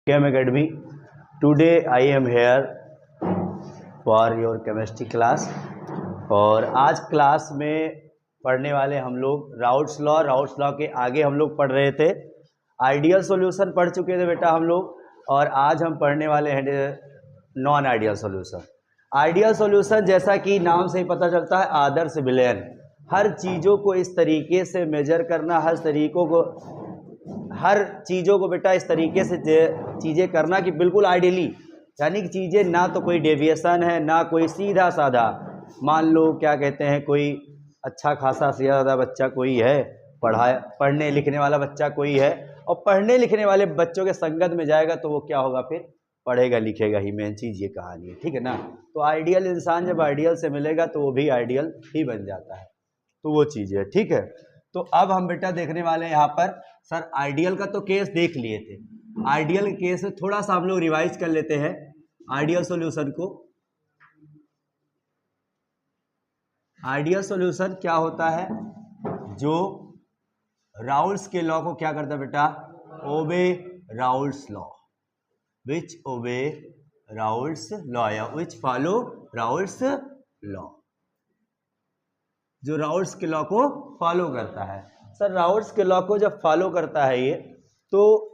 Chem Academy. Today I am here for your chemistry class. और आज class में पढ़ने वाले हम लोग राउट्स लॉ के आगे हम लोग पढ़ रहे थे। आइडियल सॉल्यूशन पढ़ चुके थे बेटा हम लोग, और आज हम पढ़ने वाले हैं non ideal solution. Ideal solution जैसा कि नाम से ही पता चलता है, आदर्श विलयन। हर चीज़ों को इस तरीके से मेजर करना, हर चीज़ों को बेटा इस तरीके से चीज़ें करना कि बिल्कुल आइडियली, यानी कि चीज़ें ना तो कोई डेविएशन है ना कोई सीधा साधा। मान लो क्या कहते हैं, कोई अच्छा खासा सीधा साधा बच्चा कोई है, पढ़ने लिखने वाला बच्चा कोई है, और पढ़ने लिखने वाले बच्चों के संगत में जाएगा तो वो क्या होगा, फिर पढ़ेगा लिखेगा ही। मेन चीज़ ये कहानी है, ठीक है ना। तो आइडियल इंसान जब आइडियल से मिलेगा तो वो भी आइडियल ही बन जाता है, तो वो चीज़ है, ठीक है। तो अब हम बेटा देखने वाले हैं यहाँ पर, सर आइडियल का तो केस देख लिए थे, आइडियल के केस थोड़ा सा हम लोग रिवाइज कर लेते हैं आइडियल सॉल्यूशन को। आइडियल सॉल्यूशन क्या होता है, जो राउल्स के लॉ को क्या करता है बेटा, ओबे राउल्स लॉ, विच ओबे राउल्स लॉ या विच फॉलो राउल्स लॉ, जो राउल्स के लॉ को फॉलो करता है। सर राउल्स के लॉ को जब फॉलो करता है ये, तो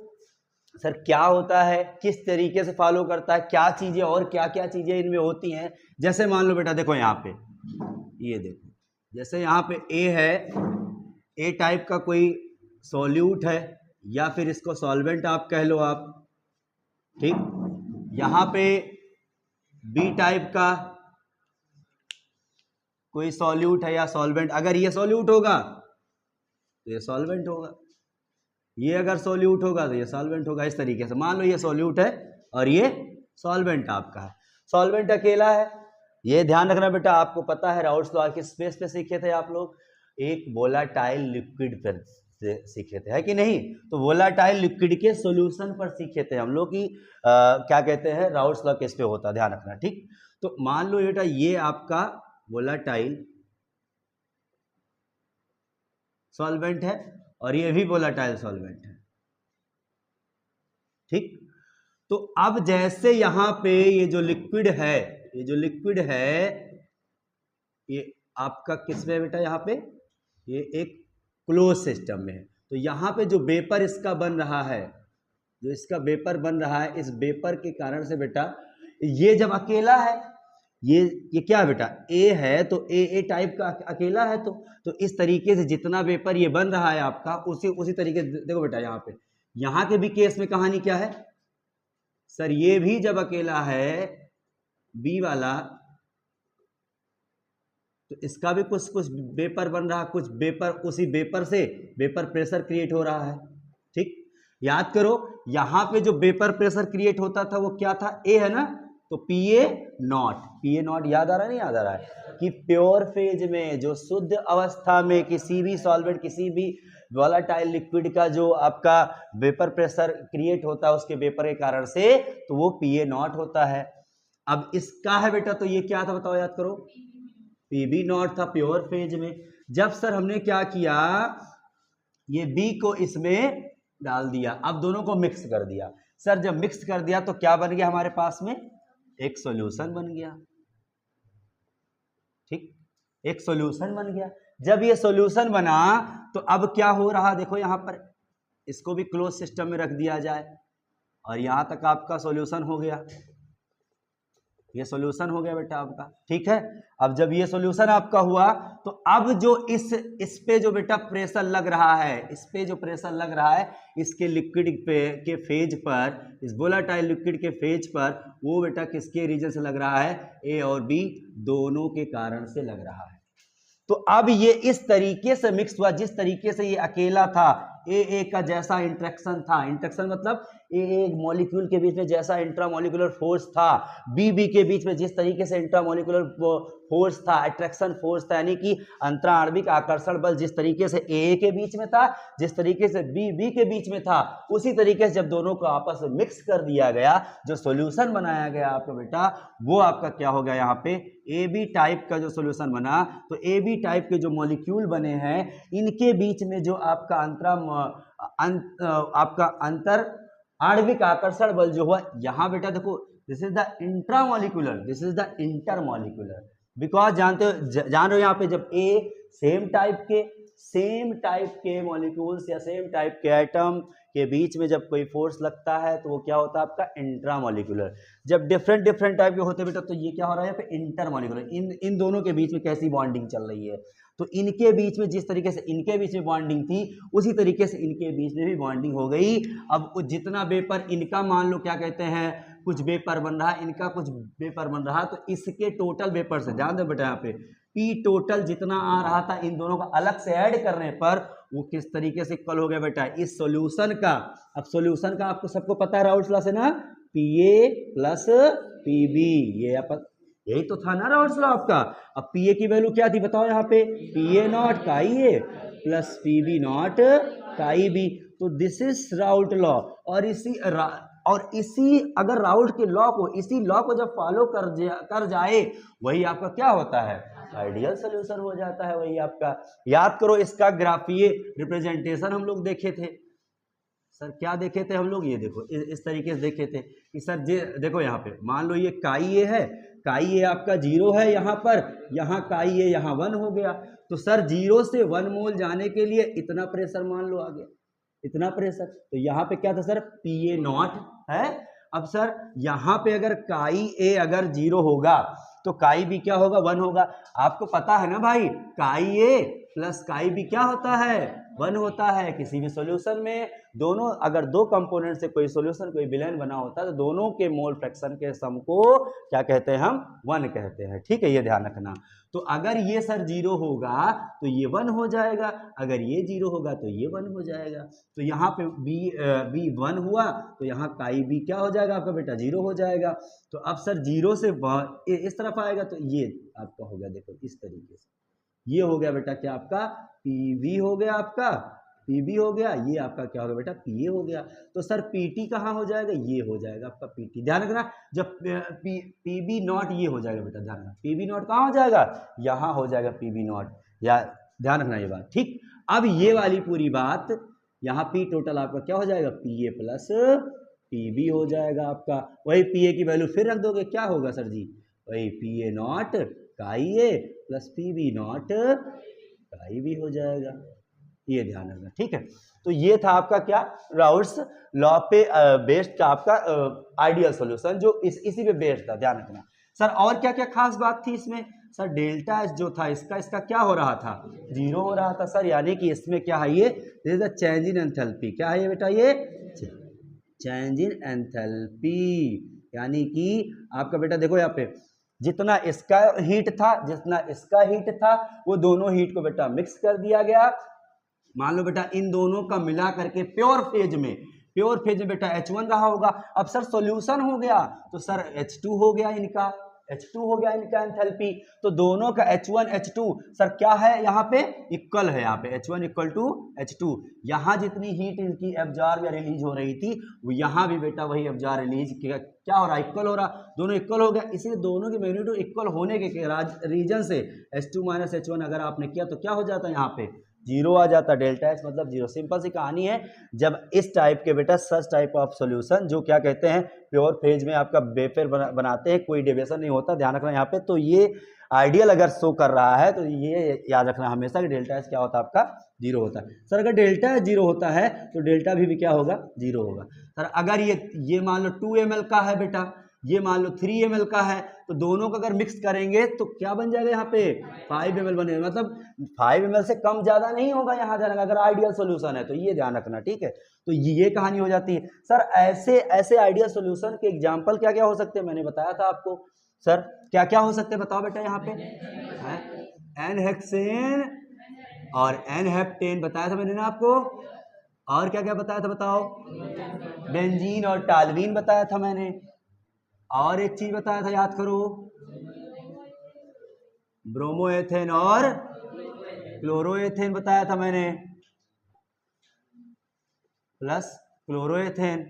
सर क्या होता है, किस तरीके से फॉलो करता है, क्या चीज़ें और क्या क्या चीज़ें इनमें होती हैं। जैसे मान लो बेटा, देखो यहाँ पे, ये देखो, जैसे यहाँ पे ए है, ए टाइप का कोई सॉल्यूट है, या फिर इसको सॉल्वेंट आप कह लो आप, ठीक। यहाँ पे बी टाइप का कोई सॉल्यूट है या सॉल्वेंट। अगर ये सॉल्यूट होगा तो ये सॉल्वेंट होगा, ये अगर सॉल्यूट होगा तो ये सॉल्वेंट होगा। इस तरीके से मान लो ये सॉल्यूट है और ये सॉल्वेंट आपका है। सॉल्वेंट अकेला है, ये ध्यान रखना बेटा, आपको पता है राउल्स लॉ किस स्पेस पे सीखे थे आप लोग, एक वोलाटाइल लिक्विड पर सीखे थे, है कि नहीं। तो वोलाटाइल लिक्विड के सॉल्यूशन पर सीखे थे हम लोग कि क्या कहते हैं, राउल्स लॉ किस पे होता है, ध्यान रखना, ठीक। तो मान लो बेटा ये आपका वोलाटाइल सॉल्वेंट है और ये भी वोलाटाइल सॉल्वेंट है, ठीक। तो अब जैसे यहां पे ये जो लिक्विड है, ये आपका किस में बेटा, यहाँ पे ये एक क्लोज सिस्टम में है। तो यहाँ पे जो वेपर इसका बन रहा है, जो इसका वेपर बन रहा है, इस वेपर के कारण से बेटा ये जब अकेला है, ये क्या है बेटा, ए है, तो ए टाइप का अकेला है, तो इस तरीके से जितना वेपर ये बन रहा है आपका, उसी तरीके से देखो बेटा, यहाँ के भी केस में कहानी क्या है सर, ये भी जब अकेला है बी वाला, तो इसका भी कुछ वेपर बन रहा है, कुछ वेपर, उसी वेपर से वेपर प्रेशर क्रिएट हो रहा है, ठीक। याद करो यहां पे जो वेपर प्रेशर क्रिएट होता था वो क्या था, ए है ना, तो पीए नॉट याद आ रहा है, नहीं याद आ रहा है कि प्योर फेज में, जो शुद्ध अवस्था में किसी भी सॉल्वेंट, किसी भी वोलाटाइल लिक्विड का जो आपका वेपर प्रेशर क्रिएट होता है उसके वेपर के कारण से, तो वो पीए नॉट होता है। अब इसका है बेटा, तो ये क्या था बताओ, याद करो, पीबी नॉट था प्योर फेज में। जब सर हमने क्या किया, ये बी को इसमें डाल दिया, अब दोनों को मिक्स कर दिया। सर जब मिक्स कर दिया तो क्या बन गया हमारे पास में, एक सॉल्यूशन बन गया, ठीक, एक सॉल्यूशन बन गया। जब ये सॉल्यूशन बना तो अब क्या हो रहा, देखो यहां पर इसको भी क्लोज सिस्टम में रख दिया जाए, और यहां तक आपका सॉल्यूशन हो गया, ये सॉल्यूशन हो गया बेटा आपका, ठीक है। अब जब ये सॉल्यूशन आपका हुआ, तो अब जो इस पे जो बेटा प्रेशर लग रहा है, इस पे जो प्रेशर लग रहा है, इसके लिक्विड के फेज पर, इस वोलाटाइल लिक्विड के फेज पर, वो बेटा किसके रीजन से लग रहा है, ए और बी दोनों के कारण से लग रहा है। तो अब ये इस तरीके से मिक्स हुआ, जिस तरीके से ये अकेला था, ए का जैसा इंट्रैक्शन था, इंट्रैक्शन मतलब ए मॉलिक्यूल के बीच में जैसा इंट्रामॉलिक्यूलर फोर्स था, बी के बीच में जिस तरीके से इंट्रामॉलिक्यूलर फोर्स था, अट्रैक्शन फोर्स था, यानी कि अंतराणविक आकर्षण बल जिस तरीके से ए के बीच में था, जिस तरीके से बी के बीच में था, उसी तरीके से जब दोनों को आपस में मिक्स कर दिया गया, जो सॉल्यूशन बनाया गया आपका बेटा, वो आपका क्या हो गया, यहाँ पे ए बी टाइप का जो सॉल्यूशन बना। तो ए बी टाइप के जो मॉलिक्यूल बने हैं, इनके बीच में जो आपका अंतर आणविक आकर्षण बल जो हुआ यहाँ बेटा देखो, this is the intramolecular, this is the intermolecular, because जान रहे हो यहाँ पे जब ए सेम टाइप के मॉलिक्यूल्स या सेम टाइप के एटम के बीच में जब कोई फोर्स लगता है तो वो क्या होता है आपका इंट्रामोलिकुलर। जब डिफरेंट टाइप के होते हैं बेटा तो ये क्या हो रहा है यहाँ पे इंटरमोलिकुलर। इन दोनों के बीच में कैसी बॉन्डिंग चल रही है, तो इनके बीच में जिस तरीके से इनके बीच में बॉन्डिंग थी उसी तरीके से इनके बीच में भी बॉन्डिंग हो गई। अब जितना वेपर इनका मान लो क्या कहते हैं कुछ वेपर बन रहा है, इनका कुछ वेपर बन रहा है, तो इसके टोटल वेपर से ध्यान दो बेटा यहाँ पे पी टोटल जितना आ रहा था इन दोनों का अलग से ऐड करने पर वो किस तरीके से इक्वल हो गया बेटा इस सॉल्यूशन का। अब सॉल्यूशन का आपको सबको पता है राउल्स लॉ से ना, Pa प्लस Pb, ये यही तो था ना राउल्स लॉ आपका। अब Pa की वैल्यू क्या थी बताओ यहाँ पे, Pa नॉट काई ए प्लस Pb नॉट काई बी। तो दिस इज राउल्ट लॉ। और इसी अगर राउल्ट के लॉ को, इसी लॉ को जब फॉलो कर जाए वही आपका क्या होता है आइडियल सॉल्यूशन हो जाता है। वही आपका याद करो इसका ग्राफीय रिप्रेजेंटेशन हम लोग देखे थे सर, क्या देखे थे हम लोग, ये देखो इस तरीके से देखे थे कि सर देखो यहाँ पे मान लो ये काई ए है, काई ए आपका 0 है यहाँ पर, यहाँ काई ए यहाँ 1 हो गया। तो सर 0 से 1 मोल जाने के लिए इतना प्रेशर मान लो आ गया, इतना प्रेशर। तो यहाँ पे क्या था सर Pa नॉट है। अब सर यहाँ पे अगर काई ए अगर 0 होगा तो काई बी क्या होगा 1 होगा। आपको पता है ना भाई काई ए प्लस काई बी क्या होता है 1 होता है। किसी भी सॉल्यूशन में दोनों अगर दो कंपोनेंट से कोई सॉल्यूशन कोई विलेन बना होता है तो दोनों के मोल फ्रैक्शन के सम को क्या कहते हैं हम 1 कहते हैं, ठीक है, ये ध्यान रखना। तो अगर ये सर 0 होगा तो ये 1 हो जाएगा, अगर ये 0 होगा तो ये 1 हो जाएगा। तो यहाँ पे बी 1 हुआ तो यहाँ काई बी क्या हो जाएगा आपका बेटा 0 हो जाएगा। तो अब सर 0 से इस तरफ आएगा तो ये आपका हो गया, देखो इस तरीके से ये हो गया बेटा क्या आपका Pb हो गया, आपका Pb हो गया, ये आपका क्या हो गया बेटा Pa हो गया। तो सर Pt कहाँ हो जाएगा, ये हो जाएगा आपका Pt। ध्यान रखना जब Pb नॉट ये हो जाएगा बेटा, ध्यान रखना Pb नॉट कहाँ हो जाएगा, यहाँ हो जाएगा Pb नॉट, या ध्यान रखना ये बात, ठीक। अब ये वाली पूरी बात यहाँ P टोटल आपका क्या हो जाएगा Pa प्लस Pb हो जाएगा आपका। वही Pa की वैल्यू फिर रख दोगे, क्या होगा सर जी, वही Pa नॉट काई ए प्लस Pb नॉट काई बी हो जाएगा, ये ध्यान रखना, ठीक है। तो ये था आपका क्या राउल्ट्स लॉ पे बेस्ड का आपका आइडियल सॉल्यूशन जो इसी पे बेस्ड था, ध्यान रखना। सर और क्या क्या खास बात थी इसमें, सर डेल्टा एच जो था इसका क्या हो रहा था 0 हो रहा था सर, यानी कि इसमें क्या है ये this is the change in enthalpy. क्या है ये बेटा, ये चेंज इन एंथैल्पी, यानी कि आपका बेटा देखो यहाँ पे जितना इसका हीट था जितना इसका हीट था वो दोनों हीट को बेटा मिक्स कर दिया गया। मान लो बेटा इन दोनों का मिला करके प्योर फेज में बेटा H1 रहा होगा। अब सर सॉल्यूशन हो गया तो सर H2 हो गया इनका, H2 हो गया इनका एंथैल्पी। तो दोनों का H1 H2 सर क्या है यहाँ पे इक्वल है, यहाँ पे H1 इक्वल टू H2। यहाँ जितनी हीट इनकी एब्जॉर्ब या रिलीज हो रही थी वो यहाँ भी बेटा वही एब्जॉर्ब रिलीज क्या हो रहा है इक्वल हो रहा, दोनों इक्वल हो गया। इसलिए दोनों की मैग्नीट्यूड इक्वल होने के रीजन से H2 माइनस H1 अगर आपने किया तो क्या हो जाता है यहाँ पे 0 आ जाता, डेल्टा एच मतलब 0। सिंपल सी कहानी है, जब इस टाइप के बेटा सच टाइप ऑफ सॉल्यूशन जो क्या कहते हैं प्योर फेज में आपका वेपर बनाते हैं, कोई डेविएशन नहीं होता, ध्यान रखना यहाँ पे। तो ये आइडियल अगर शो कर रहा है तो ये याद रखना हमेशा कि डेल्टा एच क्या होता है आपका 0 होता है। सर अगर डेल्टा एच 0 होता है तो डेल्टा भी क्या होगा 0 होगा। सर अगर ये मान लो 2 ml का है बेटा, ये मान लो 3 ml का है, तो दोनों को अगर मिक्स करेंगे तो क्या बन जाएगा यहाँ पे 5 ml बनेगा, मतलब 5 ml से कम ज्यादा नहीं होगा यहाँ ध्यान रखना अगर आइडियल सॉल्यूशन है तो, ये ध्यान रखना, ठीक है। तो ये कहानी हो जाती है। सर ऐसे आइडियल सॉल्यूशन के एग्जांपल क्या क्या हो सकते हैं, मैंने बताया था आपको। सर क्या क्या हो सकते हैं बताओ बेटा, यहाँ पे एन-हेक्सेन और एन-हेप्टेन बताया था मैंने ना आपको। और क्या क्या बताया था बताओ, बेंजीन और टालवीन बताया था मैंने। और एक चीज बताया था याद करो, ब्रोमोएथेन और क्लोरोएथेन बताया था मैंने, प्लस क्लोरोएथेन।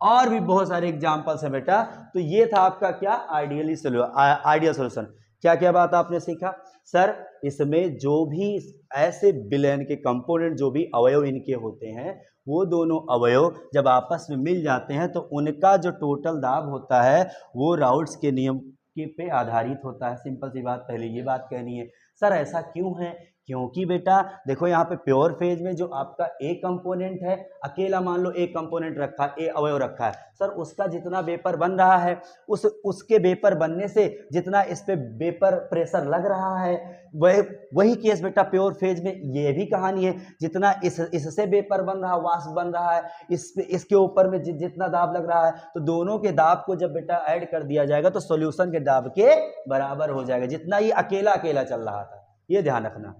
और भी बहुत सारे एग्जांपल्स हैं बेटा। तो ये था आपका क्या आइडियल सॉल्यूशन। क्या क्या बात आपने सीखा सर, इसमें जो भी ऐसे विलेन के कंपोनेंट जो भी अवयव इनके होते हैं वो दोनों अवयव जब आपस में मिल जाते हैं तो उनका जो टोटल दाब होता है वो राउल्ट्स के नियम के पे आधारित होता है। सिंपल सी बात, पहले ये बात कहनी है। सर ऐसा क्यों है? क्योंकि बेटा देखो यहाँ पे प्योर फेज में जो आपका ए कंपोनेंट है, अकेला मान लो ए कंपोनेंट रखा है, ए अवयव रखा है, सर उसका जितना वेपर बन रहा है उसके वेपर बनने से जितना इस पे वेपर प्रेशर लग रहा है वही केस बेटा प्योर फेज में ये भी कहानी है। जितना इससे वेपर बन रहा, वाष्प बन रहा है, इसके ऊपर में जितना दाब लग रहा है, तो दोनों के दाब को जब बेटा ऐड कर दिया जाएगा तो सॉल्यूशन के दाब के बराबर हो जाएगा, जितना ये अकेला अकेला चल रहा था। ये ध्यान रखना,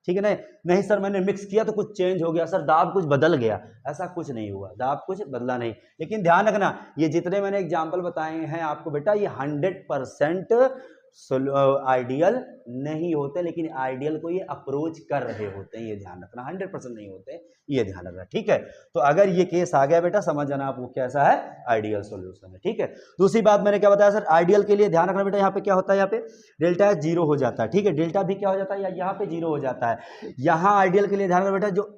ठीक है ना? नहीं सर मैंने मिक्स किया तो कुछ चेंज हो गया, सर दाब कुछ बदल गया, ऐसा कुछ नहीं हुआ, दाब कुछ बदला नहीं। लेकिन ध्यान रखना ये जितने मैंने एग्जांपल बताए हैं आपको बेटा, ये 100% आइडियल नहीं होते, लेकिन आइडियल को ये अप्रोच कर रहे होते हैं, ये ध्यान रखना। 100% नहीं होते, ये ध्यान रखना, ठीक है? तो अगर ये केस आ गया बेटा समझ जाना आपको कैसा है, आइडियल सॉल्यूशन है, ठीक है? दूसरी बात मैंने क्या बताया सर, आइडियल के लिए ध्यान रखना बेटा, यहाँ पे क्या होता है, यहाँ पे डेल्टा जीरो हो जाता है, ठीक है? डेल्टा भी क्या हो जाता है, यहाँ पे जीरो हो जाता है। यहाँ आइडियल के लिए ध्यान रखना बेटा, जो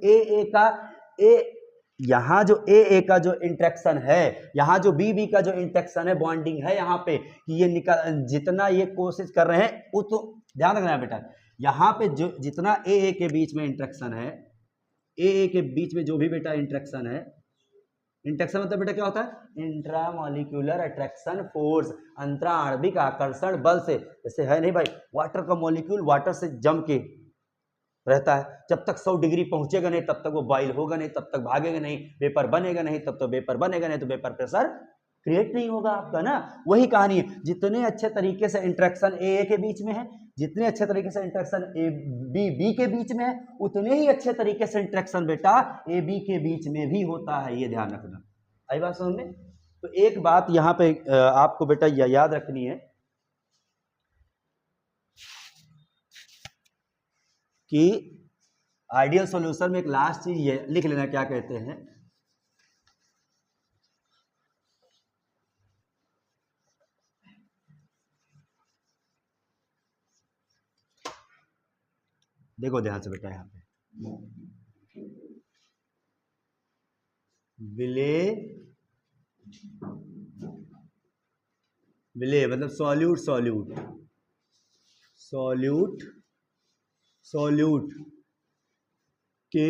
यहाँ जो ए का जो इंट्रैक्शन है, यहाँ जो बी का जो इंट्रैक्शन है, बॉन्डिंग है यहाँ पे कि ये निकल, जितना ये कोशिश कर रहे हैं वो तो ध्यान रखना है बेटा, यहाँ पे जो जितना ए के बीच में इंट्रैक्शन है, ए के बीच में जो भी बेटा इंट्रैक्शन है, इंट्रैक्शन मतलब बेटा क्या होता है, इंट्रामॉलिक्यूलर अट्रैक्शन फोर्स, अंतराणविक आकर्षण बल से। जैसे है नहीं भाई, वाटर का मॉलिक्यूल वाटर से जम के रहता है, जब तक 100 डिग्री पहुंचेगा नहीं तब तक वो बॉइल होगा नहीं, तब तक भागेगा नहीं, वेपर बनेगा नहीं, तब तो वेपर बनेगा नहीं, तो वेपर प्रेशर क्रिएट नहीं होगा आपका ना। वही कहानी है, जितने अच्छे तरीके से इंटरेक्शन ए के बीच में है, जितने अच्छे तरीके से इंटरेक्शन ए बी के बीच में है, उतने ही अच्छे तरीके से इंटरेक्शन बेटा ए बी के बीच में भी होता है, ये ध्यान रखना। आई बात समझ में? तो एक बात यहाँ पे आपको बेटा याद रखनी है कि आइडियल सॉल्यूशन में एक लास्ट चीज ये लिख लेना, क्या कहते हैं, देखो ध्यान से बेटा, यहाँ पे विले मतलब सॉल्यूट के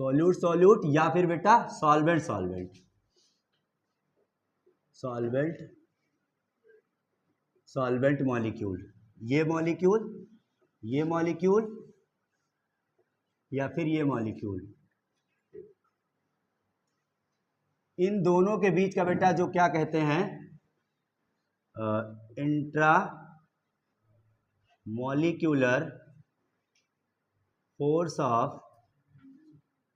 सॉल्यूट या फिर बेटा सॉल्वेंट मॉलिक्यूल, ये मॉलिक्यूल या फिर ये मॉलिक्यूल, इन दोनों के बीच का बेटा जो क्या कहते हैं, intra molecular force of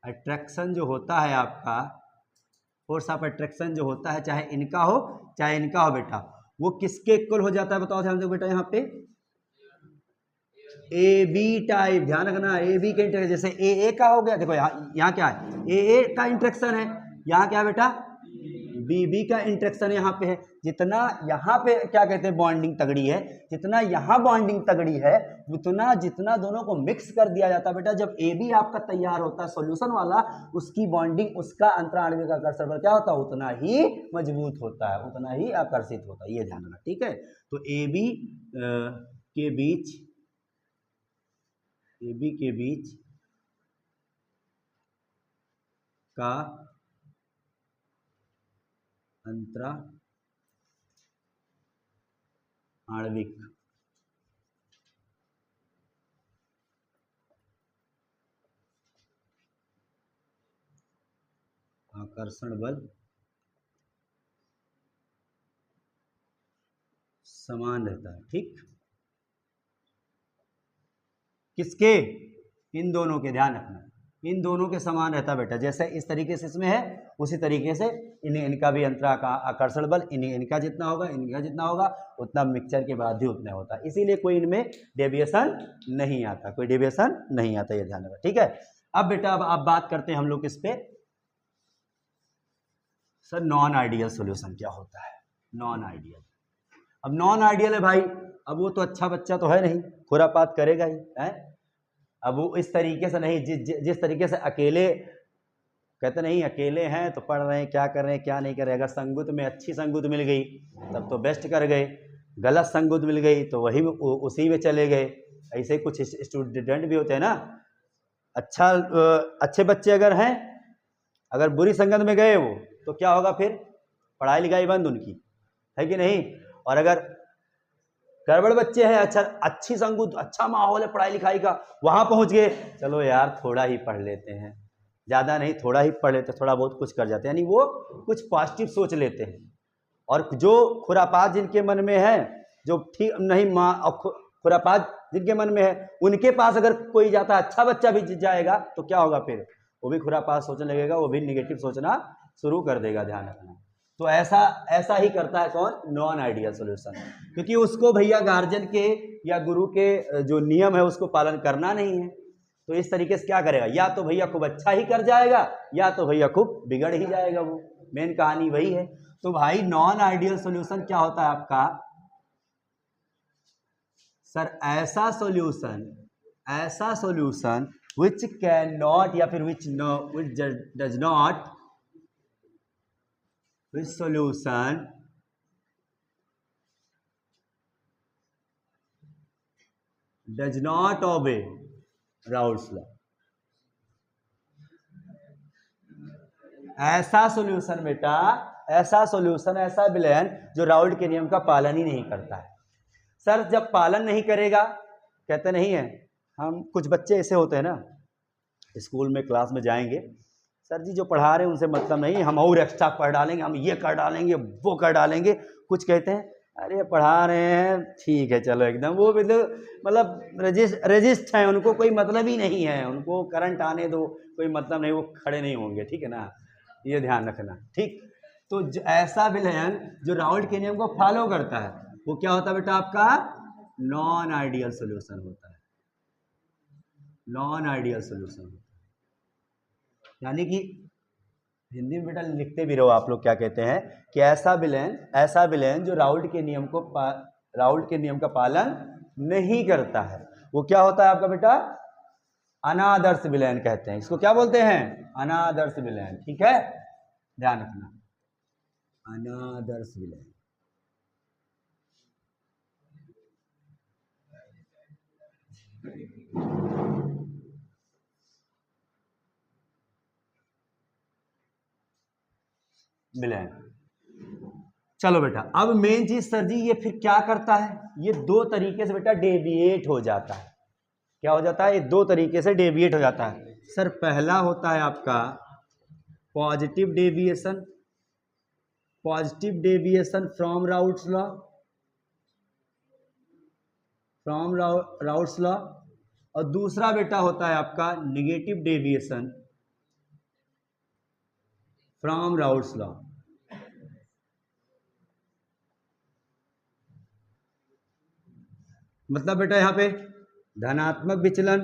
attraction जो होता है आपका, फोर्स ऑफ अट्रैक्शन जो होता है, चाहे इनका हो चाहे इनका हो बेटा, वो किसके इक्वल हो जाता है बताओ ध्यान से बेटा, यहाँ पे ए बी टाइप, ध्यान रखना, ए बी के इंटरेक्शन, जैसे ए का हो गया, देखो यहाँ क्या है, ए का इंटरेक्शन है, यहाँ क्या है बेटा, बी का इंटरेक्शन यहाँ पे है। जितना यहाँ पे क्या कहते हैं बॉन्डिंग तगड़ी है, जितना यहाँ बॉन्डिंग तगड़ी है, उतना जितना दोनों को मिक्स कर दिया जाता है बेटा, जब ए बी आपका तैयार होता है सॉल्यूशन वाला, उसकी बॉन्डिंग, उसका अंतराणविक आकर्षण बल क्या होता है, उतना ही मजबूत होता है, उतना ही आकर्षित होता है, ये ध्यान रखना, ठीक है? तो ए बी के बीच का अंतरा आणविक आकर्षण बल समान रहता है, ठीक? किसके? इन दोनों के, ध्यान रखना, इन दोनों के समान रहता है बेटा। जैसे इस तरीके से इसमें है, उसी तरीके से इनका भी अंतरा का आकर्षण बल इनका जितना होगा उतना मिक्सचर के बाद भी उतना होता है, इसीलिए कोई इनमें डेविएशन नहीं आता, ये ध्यान रखना, ठीक है? अब बेटा अब बात करते हैं हम लोग इस पे, सर नॉन आइडियल सॉल्यूशन क्या होता है। नॉन आइडियल, अब नॉन आइडियल है भाई, अब वो तो अच्छा बच्चा तो है नहीं, खुरापात करेगा ही है। अब वो इस तरीके से नहीं, जिस तरीके से अकेले कहते नहीं अकेले हैं तो पढ़ रहे हैं, क्या कर रहे हैं क्या नहीं कर रहे हैं, अगर संगुत में अच्छी संगुत मिल गई तब तो बेस्ट कर गए, गलत संगुत मिल गई तो वही उसी में चले गए। ऐसे कुछ स्टूडेंट भी होते हैं ना, अच्छे बच्चे अगर हैं, अगर बुरी संगत में गए वो तो क्या होगा, फिर पढ़ाई लिखाई बंद उनकी, है कि नहीं। और अगर गड़बड़ बच्चे हैं, अच्छी संगत, अच्छा माहौल है पढ़ाई लिखाई का, वहां पहुंच गए, चलो यार थोड़ा ही पढ़ लेते हैं, ज़्यादा नहीं थोड़ा ही पढ़ लेते, थोड़ा बहुत कुछ कर जाते हैं, यानी वो कुछ पॉजिटिव सोच लेते हैं। और जो खुरापात जिनके मन में है, जो ठीक नहीं खुरापात जिनके मन में है, उनके पास अगर कोई जाता, अच्छा बच्चा भी जाएगा तो क्या होगा, फिर वो भी खुरापात सोचने लगेगा, वो भी निगेटिव सोचना शुरू कर देगा, ध्यान रखना। तो ऐसा ही करता है कौन, नॉन आइडियल सॉल्यूशन, क्योंकि उसको भैया गार्जियन के या गुरु के जो नियम है उसको पालन करना नहीं है। तो इस तरीके से क्या करेगा, या तो भैया खूब अच्छा ही कर जाएगा या तो भैया खूब बिगड़ ही जाएगा, वो मेन कहानी वही है। तो भाई नॉन आइडियल सॉल्यूशन क्या होता है आपका, सर ऐसा सॉल्यूशन which cannot या फिर which does not, which solution does not obey Raoult's law. ऐसा सॉल्यूशन बेटा, ऐसा सॉल्यूशन, ऐसा विलयन जो राउल्ट के नियम का पालन ही नहीं करता है। सर जब पालन नहीं करेगा, कहते नहीं है, हम कुछ बच्चे ऐसे होते हैं ना, स्कूल में क्लास में जाएंगे, सर जी जो पढ़ा रहे हैं उनसे मतलब नहीं, हम और एक्स्ट्रा पढ़ डालेंगे, हम ये कर डालेंगे वो कर डालेंगे। कुछ कहते हैं अरे पढ़ा रहे हैं ठीक है चलो एकदम, वो मतलब रजिस्ट है, उनको कोई मतलब ही नहीं है, उनको करंट आने दो, कोई मतलब नहीं, वो खड़े नहीं होंगे, ठीक है ना, ये ध्यान रखना, ठीक। तो ऐसा विलयन जो राउल्ट के नियम को फॉलो करता है वो क्या होता है बेटा, आपका नॉन आइडियल सॉल्यूशन होता है, नॉन आइडियल सॉल्यूशन होता है। यानी कि हिंदी में बेटा लिखते भी रहो आप लोग, क्या कहते हैं कि ऐसा विलयन जो राउल्ट के नियम का पालन नहीं करता है, वो क्या होता है आपका बेटा, अनादर्श विलयन कहते हैं इसको, क्या बोलते हैं, अनादर्श विलयन, ठीक है, ध्यान रखना, अनादर्श विलयन। विलयन, चलो बेटा, अब मेन चीज सर जी ये फिर क्या करता है, ये दो तरीके से बेटा डेविएट हो जाता है। क्या हो जाता है, ये दो तरीके से डेविएट हो जाता है। सर पहला होता है आपका positive deviation, from Raoult's law, और दूसरा बेटा होता है आपका negative deviation from Raoult's law. मतलब बेटा यहां पे धनात्मक विचलन,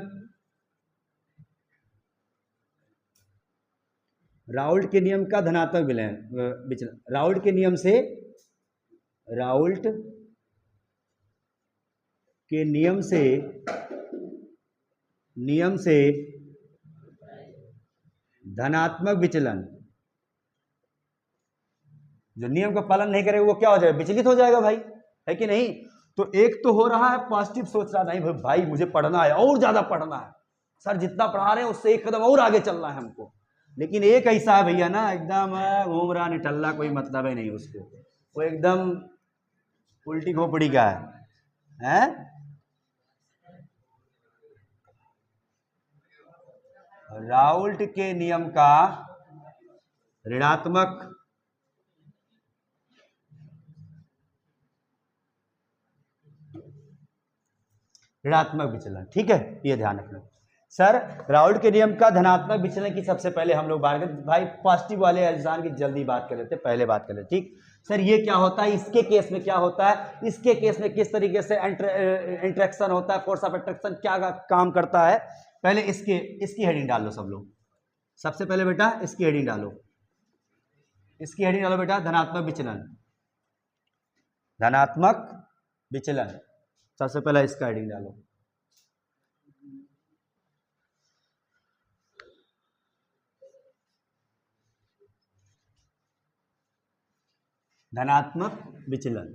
राउल्ट के नियम का धनात्मक विचलन, राउल्ट के नियम से धनात्मक विचलन, जो नियम का पालन नहीं करेगा वो क्या हो जाएगा, विचलित हो जाएगा भाई, है कि नहीं। तो एक तो हो रहा है पॉजिटिव सोच रहा, नहीं भाई मुझे पढ़ना है और ज्यादा पढ़ना है, सर जितना पढ़ा रहे हैं उससे एक कदम और आगे चलना है हमको। लेकिन एक ऐसा है भैया ना, एकदम घूम रहा निठल्ला, कोई मतलब ही नहीं उसको, वो एकदम उल्टी खोपड़ी का है? राउल्ट के नियम का ऋणात्मक विचलन, ठीक है, ये ध्यान रखना। सर राउल्ट के नियम का धनात्मक विचलन की सबसे पहले हम लोग बात करते, भाई पॉजिटिव वाले एग्जाम की जल्दी बात कर लेते, पहले बात कर लेते, ठीक। सर ये क्या होता है, इसके केस में क्या होता है, इसके केस में किस तरीके से इंटरेक्शन होता है, फोर्स ऑफ अट्रैक्शन क्या काम करता है, पहले इसकी हेडिंग डाल लो सब लोग। सबसे पहले बेटा इसकी हेडिंग डालो, बेटा, धनात्मक विचलन, सबसे पहले इसका हेडिंग डालो। धनात्मक विचलन।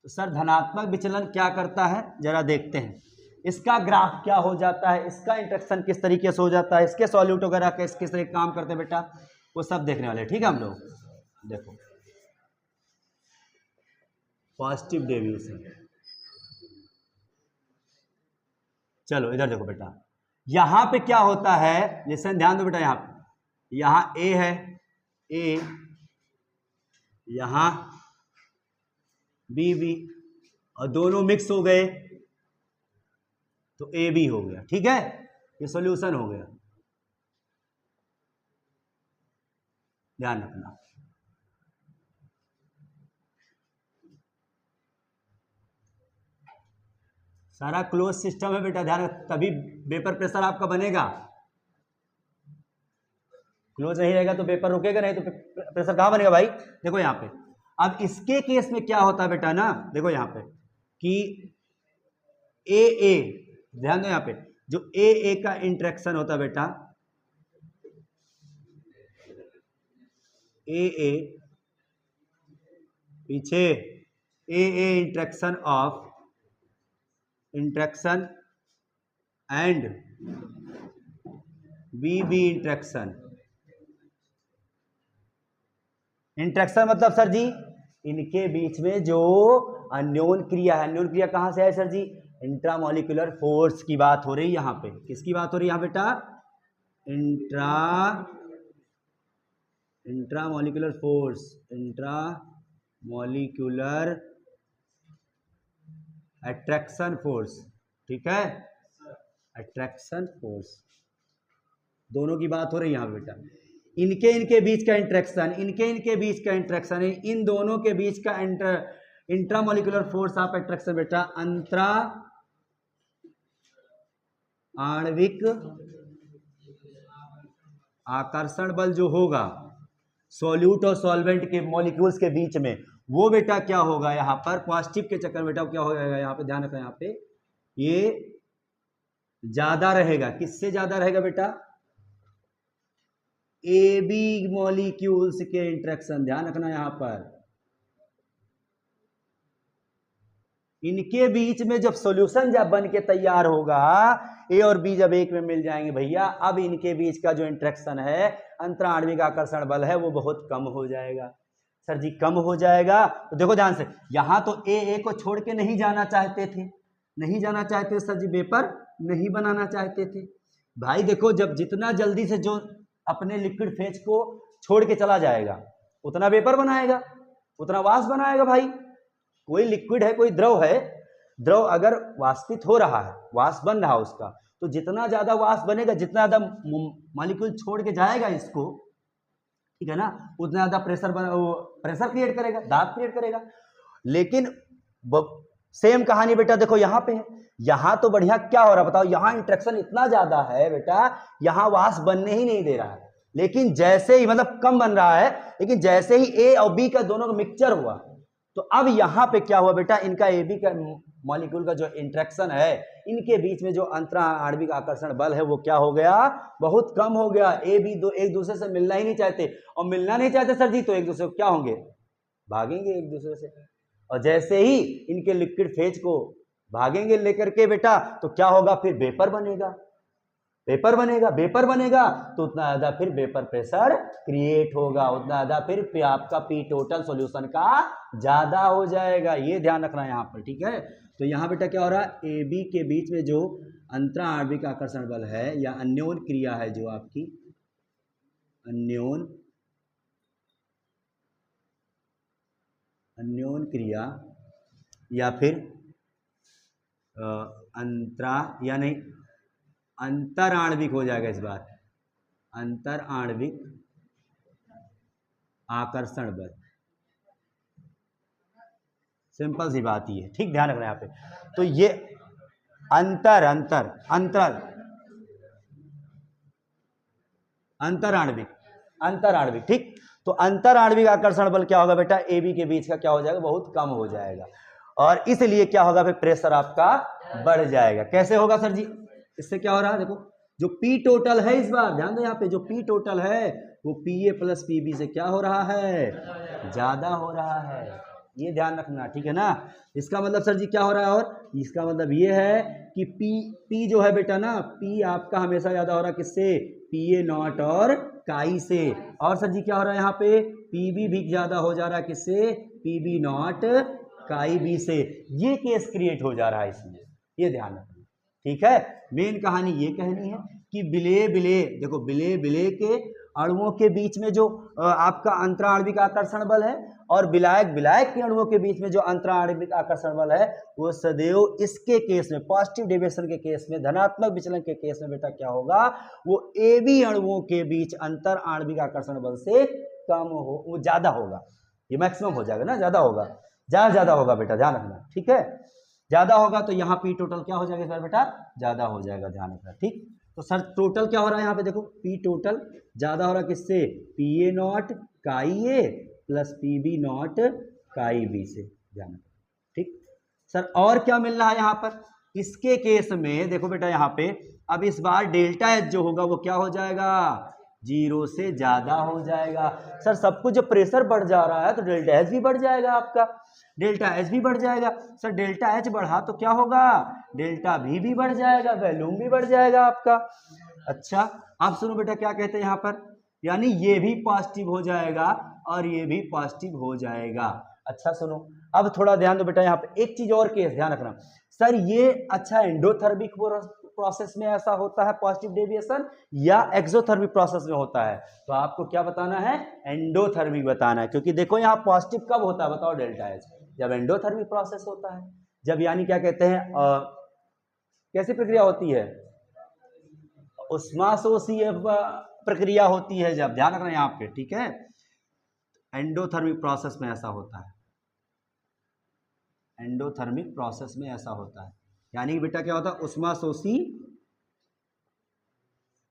तो सर धनात्मक विचलन क्या करता है जरा देखते हैं। इसका ग्राफ क्या हो जाता है, इसका इंटरेक्शन किस तरीके से हो जाता है, इसके सॉल्यूट वगैरह किस किस तरीके काम करते हैं बेटा, वो सब देखने वाले। ठीक है हम लोग देखो पॉजिटिव डेविएशन। चलो इधर देखो बेटा, यहां पे क्या होता है, लिसन ध्यान दो बेटा, यहां ए है, ए यहां बी और दोनों मिक्स हो गए तो ए बी हो गया। ठीक है, ये सॉल्यूशन हो गया, ध्यान रखना। सारा क्लोज सिस्टम है बेटा, ध्यान रख, तभी वेपर प्रेशर आपका बनेगा। क्लोज नहीं रहेगा तो वेपर रुकेगा नहीं, तो प्रेशर कहां बनेगा भाई। देखो यहां पे अब इसके केस में क्या होता है बेटा ना, देखो यहां पे कि ए ध्यान दो, यहां पे जो ए का इंटरेक्शन होता है बेटा, ए पीछे ए इंटरेक्शन एंड बी इंटरेक्शन मतलब सर जी इनके बीच में जो अन्योन क्रिया है, अन्योन क्रिया कहां से है सर जी, इंट्रामोलिकुलर फोर्स की बात हो रही है यहां पे। किसकी बात हो रही है यहां बेटा, intramolecular force, intramolecular attraction force. ठीक है, अट्रैक्शन फोर्स, दोनों की बात हो रही है यहां बेटा। इनके बीच का इंट्रैक्शन, इनके बीच का इंट्रैक्शन है, इन दोनों के बीच का इंट्रामोलिकुलर फोर्स ऑफ अट्रैक्शन बेटा अंतरा आणविक आकर्षण बल जो होगा सॉल्यूट और सॉल्वेंट के मॉलिक्यूल्स के बीच में, वो बेटा क्या होगा यहां पर पॉजिटिव के चक्कर में बेटा क्या हो जाएगा, यहां पे ध्यान रखना, यहां पे ये ज्यादा रहेगा। किससे ज्यादा रहेगा बेटा, ए बी मॉलिक्यूल्स के इंटरेक्शन, ध्यान रखना यहां पर इनके बीच में जब सॉल्यूशन जब बन के तैयार होगा, ए और बी जब एक में मिल जाएंगे भैया, अब इनके बीच का जो इंटरेक्शन है अंतरा आणविक आकर्षण बल है वो बहुत कम हो जाएगा। सर जी कम हो जाएगा, तो देखो ध्यान से, यहां तो ए को छोड़ के नहीं जाना चाहते थे, सर जी वेपर नहीं बनाना चाहते थे भाई। देखो जब जितना जल्दी से जो अपने लिक्विड फेज को छोड़ के चला जाएगा उतना वेपर बनाएगा, उतना वाष्प बनाएगा भाई। कोई लिक्विड है, कोई द्रव है, द्रव अगर वाष्पित हो रहा है, वाष्प बन रहा है उसका, तो जितना ज्यादा वाष्प बनेगा, जितना ज्यादा मॉलिक्यूल छोड़ के जाएगा इसको, ठीक है ना, उतना ज्यादा प्रेशर क्रिएट करेगा, दाब क्रिएट करेगा। लेकिन सेम कहानी बेटा देखो यहां पे है, यहां तो बढ़िया क्या हो रहा है बताओ, यहां इंट्रैक्शन इतना ज्यादा है बेटा, यहां वाष्प बनने ही नहीं दे रहा है। लेकिन जैसे ही मतलब कम बन रहा है, लेकिन जैसे ही ए और बी का दोनों का मिक्सचर हुआ, तो अब यहां पे क्या हुआ बेटा, इनका ए बी का मॉलिक्यूल का जो इंट्रैक्शन है, इनके बीच में जो अंतरा आणविक आकर्षण बल है वो क्या हो गया, बहुत कम हो गया। ए बी दो एक दूसरे से मिलना ही नहीं चाहते, और मिलना नहीं चाहते सर जी तो एक दूसरे को क्या होंगे, भागेंगे एक दूसरे से। और जैसे ही इनके लिक्विड फेज को भागेंगे लेकर के बेटा, तो क्या होगा, फिर वेपर बनेगा, वेपर बनेगा तो उतना ज्यादा फिर वेपर प्रेशर क्रिएट होगा, उतना ज्यादा फिर आपका पी टोटल सॉल्यूशन का ज्यादा हो जाएगा। ये ध्यान रखना है यहाँ पर, ठीक है। तो यहाँ बेटा क्या हो रहा है, ए बी के बीच में जो अंतरा आणविक आकर्षण बल है या अन्योन क्रिया है, जो आपकी अन्योन क्रिया या फिर अंतरा या नहीं अंतर आणविक हो जाएगा इस बार, अंतर आणविक आकर्षण बल, सिंपल सी बात ही है, ठीक, ध्यान रखना यहाँ पे। तो ये अंतर आणविक, ठीक। तो अंतर आणविक आकर्षण बल क्या होगा बेटा, ए बी के बीच का क्या हो जाएगा, बहुत कम हो जाएगा, और इसलिए क्या होगा, फिर प्रेशर आपका बढ़ जाएगा। कैसे होगा सर जी, इससे क्या हो रहा है देखो, जो पी टोटल है इस बार ध्यान दो, यहाँ पे जो पी टोटल है वो P A plus P B से क्या हो रहा है, ज्यादा हो रहा है, ये ध्यान रखना, ठीक है ना। इसका मतलब सर जी क्या हो रहा है, और इसका मतलब ये है कि पी जो है बेटा ना, पी आपका हमेशा ज्यादा हो रहा है किससे, पी ए नॉट और काई से। और सर जी क्या हो रहा है यहाँ पे, पी बी भी ज्यादा हो जा रहा है किससे, पी बी नॉट काई बी से। ये केस क्रिएट हो जा रहा है इसमें, ये ध्यान रखना, ठीक है। मेन कहानी ये कहनी है कि बिले बिले, देखो बिले बिले के अणुओं के बीच में जो आपका अंतराणविक आकर्षण बल है और विलायक विलायक के अणुओं के बीच में जो अंतराणविक आकर्षण बल है, वो सदैव इसके केस में, पॉजिटिव डेविएशन के केस में, धनात्मक विचलन के केस में बेटा क्या होगा, वो ए बी अणुओं के बीच अंतर आणविक आकर्षण बल से कम हो, वो ज्यादा होगा, ये मैक्सिमम हो जाएगा ना, ज्यादा होगा, ज्यादा होगा बेटा, ध्यान रखना, ठीक है। ज्यादा होगा तो यहाँ पी टोटल क्या हो जाएगा इस बार बेटा, ज्यादा हो जाएगा, ध्यान रखना, ठीक। तो सर टोटल क्या हो रहा है यहाँ पे देखो, पी टोटल ज्यादा हो रहा है किससे, पी ए नॉट काई ए प्लस पी बी नॉट काई बी से, ध्यान रखना, ठीक। सर और क्या मिल रहा है यहाँ पर, इसके केस में देखो बेटा यहाँ पे, अब इस बार डेल्टा एच जो होगा वो क्या हो जाएगा, 0 से ज्यादा हो जाएगा। सर सब कुछ जब प्रेशर बढ़ जा रहा है तो डेल्टा एच भी बढ़ जाएगा आपका, डेल्टा एच भी बढ़ जाएगा। सर डेल्टा एच बढ़ा तो क्या होगा, डेल्टा वी भी बढ़ जाएगा, वॉल्यूम भी बढ़ जाएगा आपका। अच्छा अब सुनो बेटा क्या कहते हैं यहाँ पर, यानी ये भी पॉजिटिव हो जाएगा और ये भी पॉजिटिव हो जाएगा। अच्छा सुनो अब थोड़ा ध्यान दो बेटा, यहाँ पे एक चीज और केस ध्यान रखना सर, ये अच्छा एंडोथर्मिक प्रोसेस में ऐसा होता है पॉजिटिव डेविएशन या एक्सोथर्मिक प्रोसेस में होता है, तो आपको क्या बताना है, एंडोथर्मिक बताना है, क्योंकि देखो यहाँ पॉजिटिव कब होता है बताओ, डेल्टा एच, जब एंडोथर्मिक प्रोसेस होता है, जब यानी क्या कहते हैं कैसी प्रक्रिया होती है, उष्माशोषीय प्रक्रिया होती है जब, ध्यान रखना यहाँ पे, ठीक है। एंडोथर्मिक प्रोसेस में ऐसा होता है, एंडोथर्मिक प्रोसेस में ऐसा होता है, यानी बेटा क्या होता है,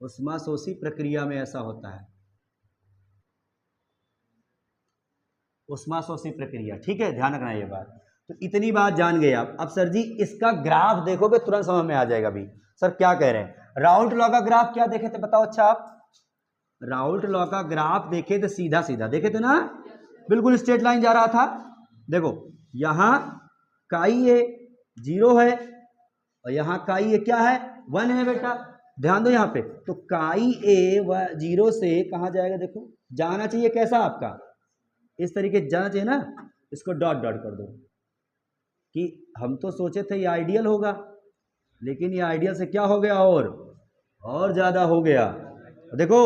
उष्माशोषी प्रक्रिया में ऐसा होता है, उष्माशोषी प्रक्रिया, ठीक है, ध्यान रखना ये बात। तो इतनी बात जान गए आप। अब सर जी इसका ग्राफ देखोगे तुरंत समझ में आ जाएगा भी, सर क्या कह रहे हैं, राउल्ट लॉ का ग्राफ क्या देखे थे बताओ, अच्छा आप राउल्ट लॉ का ग्राफ देखे थे, सीधा सीधा देखे थे ना, बिल्कुल स्ट्रेट लाइन जा रहा था। देखो यहां काई ए 0 है और यहाँ काई ए क्या है, 1 है बेटा, ध्यान दो यहाँ पे, तो काई ए 0 से कहाँ जाएगा, देखो जाना चाहिए कैसा आपका, इस तरीके से जाना चाहिए ना, इसको डॉट डॉट कर दो, कि हम तो सोचे थे ये आइडियल होगा, लेकिन ये आइडियल से क्या हो गया, और ज्यादा हो गया। देखो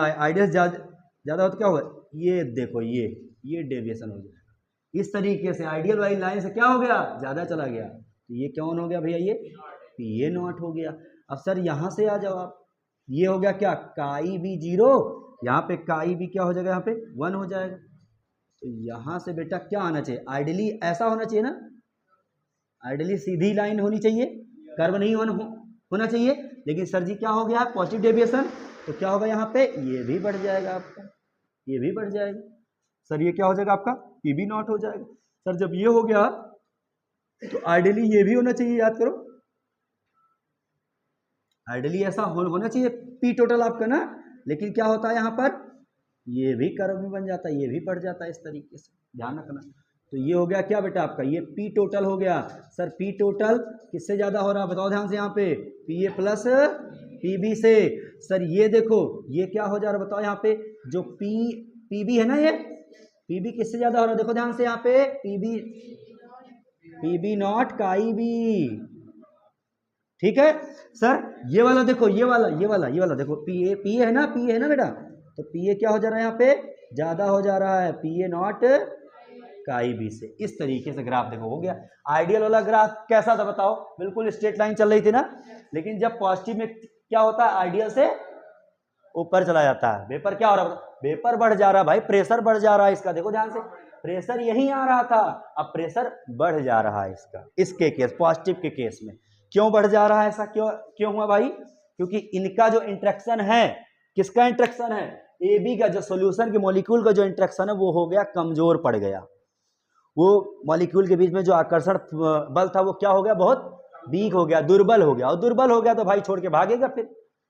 आइडियल ज्यादा हो तो क्या होगा, ये देखो ये डेविएशन हो गया, इस तरीके से आइडियल वाली लाइन से क्या हो गया, ज्यादा चला गया, तो ये कौन हो गया भैया, ये पी ए नॉट हो गया। अब सर यहां से आ जाओ आप, ये हो गया क्या, काई बी 0, यहाँ पे काई बी क्या हो जाएगा, यहाँ पे 1 हो जाएगा, तो यहां से बेटा क्या आना चाहिए, आइडियली ऐसा होना चाहिए ना, आइडियली सीधी लाइन होनी चाहिए, कर्व नहीं होना चाहिए, लेकिन सर जी क्या हो गया, पॉजिटिव डेविएशन, तो क्या होगा यहाँ पे, ये भी बढ़ जाएगा आपका, ये भी बढ़ जाएगा, सर ये क्या हो जाएगा आपका, पी बी नॉट हो जाएगा। सर जब ये हो गया तो आइडियली ये भी होना चाहिए, याद करो, आइडियली ऐसा होना चाहिए पी टोटल आपका ना, लेकिन क्या होता है यहाँ पर, ये भी कर्व भी बन जाता है, ये भी बढ़ जाता है इस तरीके से, ध्यान रखना। तो ये हो गया क्या बेटा आपका, ये पी टोटल हो गया। सर पी टोटल किससे ज्यादा हो रहा है बताओ ध्यान से, यहाँ पे P A plus P B से। सर ये देखो ये क्या हो जा रहा है बताओ, यहाँ पे जो पी बी है ना, ये पी बी किससे ज्यादा हो रहा है, देखो ध्यान से यहाँ पे पी बी नॉट काई बी, ठीक है। सर ये वाला देखो, ये वाला देखो, पी ए है ना बेटा, तो पी ए क्या हो जा रहा है, यहाँ पे ज्यादा हो जा रहा है, पी ए नॉट काई बी से, इस तरीके से ग्राफ देखो हो गया। आइडियल वाला ग्राफ कैसा था बताओ, बिल्कुल स्ट्रेट लाइन चल रही थी ना, लेकिन जब पॉजिटिव में क्या होता है, आइडियल से ऊपर चला जाता है, वेपर क्या हो रहा है, वेपर बढ़ जा रहा है भाई, प्रेशर बढ़ जा रहा है इसका, देखो ध्यान से, प्रेशर यही आ रहा था, अब प्रेशर बढ़ जा रहा है इसका, इसके केस पॉजिटिव के केस में क्यों बढ़ जा रहा है, ऐसा क्यों हुआ भाई, क्योंकि इनका जो इंट्रैक्शन है, किसका इंट्रैक्शन है, ए बी का जो सोल्यूशन के मॉलिक्यूल का जो इंट्रैक्शन है वो हो गया कमजोर पड़ गया, वो मॉलिक्यूल के बीच में जो आकर्षण बल था वो क्या हो गया, बहुत वीक हो गया, दुर्बल हो गया, और दुर्बल हो गया तो भाई छोड़ के भागेगा फिर,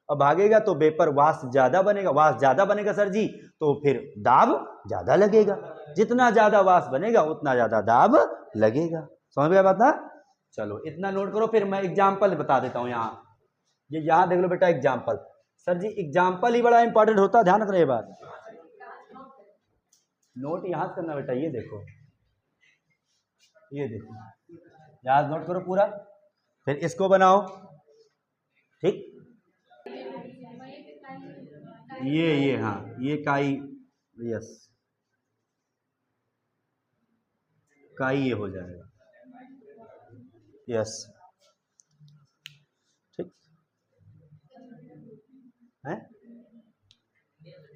अब भागेगा तो वेपर वाष्प ज्यादा बनेगा, वाष्प ज्यादा बनेगा सर जी तो फिर दाब ज्यादा लगेगा, जितना ज्यादा वाष्प बनेगा उतना ज्यादा दाब लगेगा। समझ गया बात ना? चलो इतना नोट करो, फिर मैं एग्जाम्पल बता देता हूँ। यहाँ ये यहाँ देख लो बेटा एग्जाम्पल। सर जी एग्जाम्पल ही बड़ा इंपॉर्टेंट होता है, ध्यान रखना ये बात। नोट यहां से करना बेटा, ये देखो याद नोट करो पूरा, फिर इसको बनाओ। ठीक, ये हाँ ये काई, यस काई ये हो जाएगा, यस ठीक है।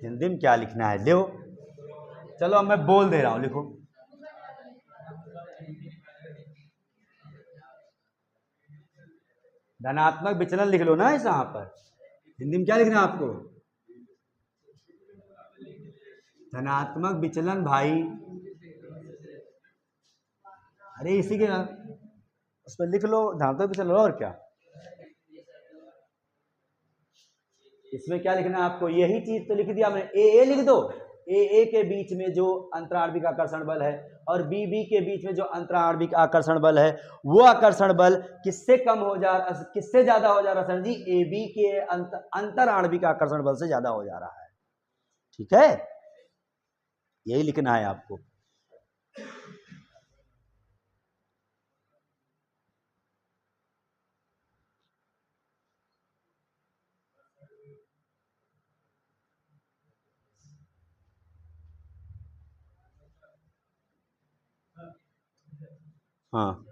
हिंदी में क्या लिखना है देखो, चलो अब मैं बोल दे रहा हूं, लिखो धनात्मक विचलन लिख लो ना इस यहाँ पर। हिंदी में क्या लिखना है आपको? धनात्मक विचलन भाई, अरे इसी के उस पर लिख लो धनात्मक विचलन, और क्या इसमें क्या लिखना है आपको? यही चीज तो लिख दिया मैंने, ए लिख दो। ए के बीच में जो अंतराणविक आकर्षण बल है और बी के बीच में जो अंतराणविक आकर्षण बल है, वो आकर्षण बल किससे कम हो जा रहा, किससे ज्यादा हो जा रहा सर जी? ए बी के अंतराणविक आकर्षण बल से ज्यादा हो जा रहा है। ठीक है, यही लिखना है आपको। हाँ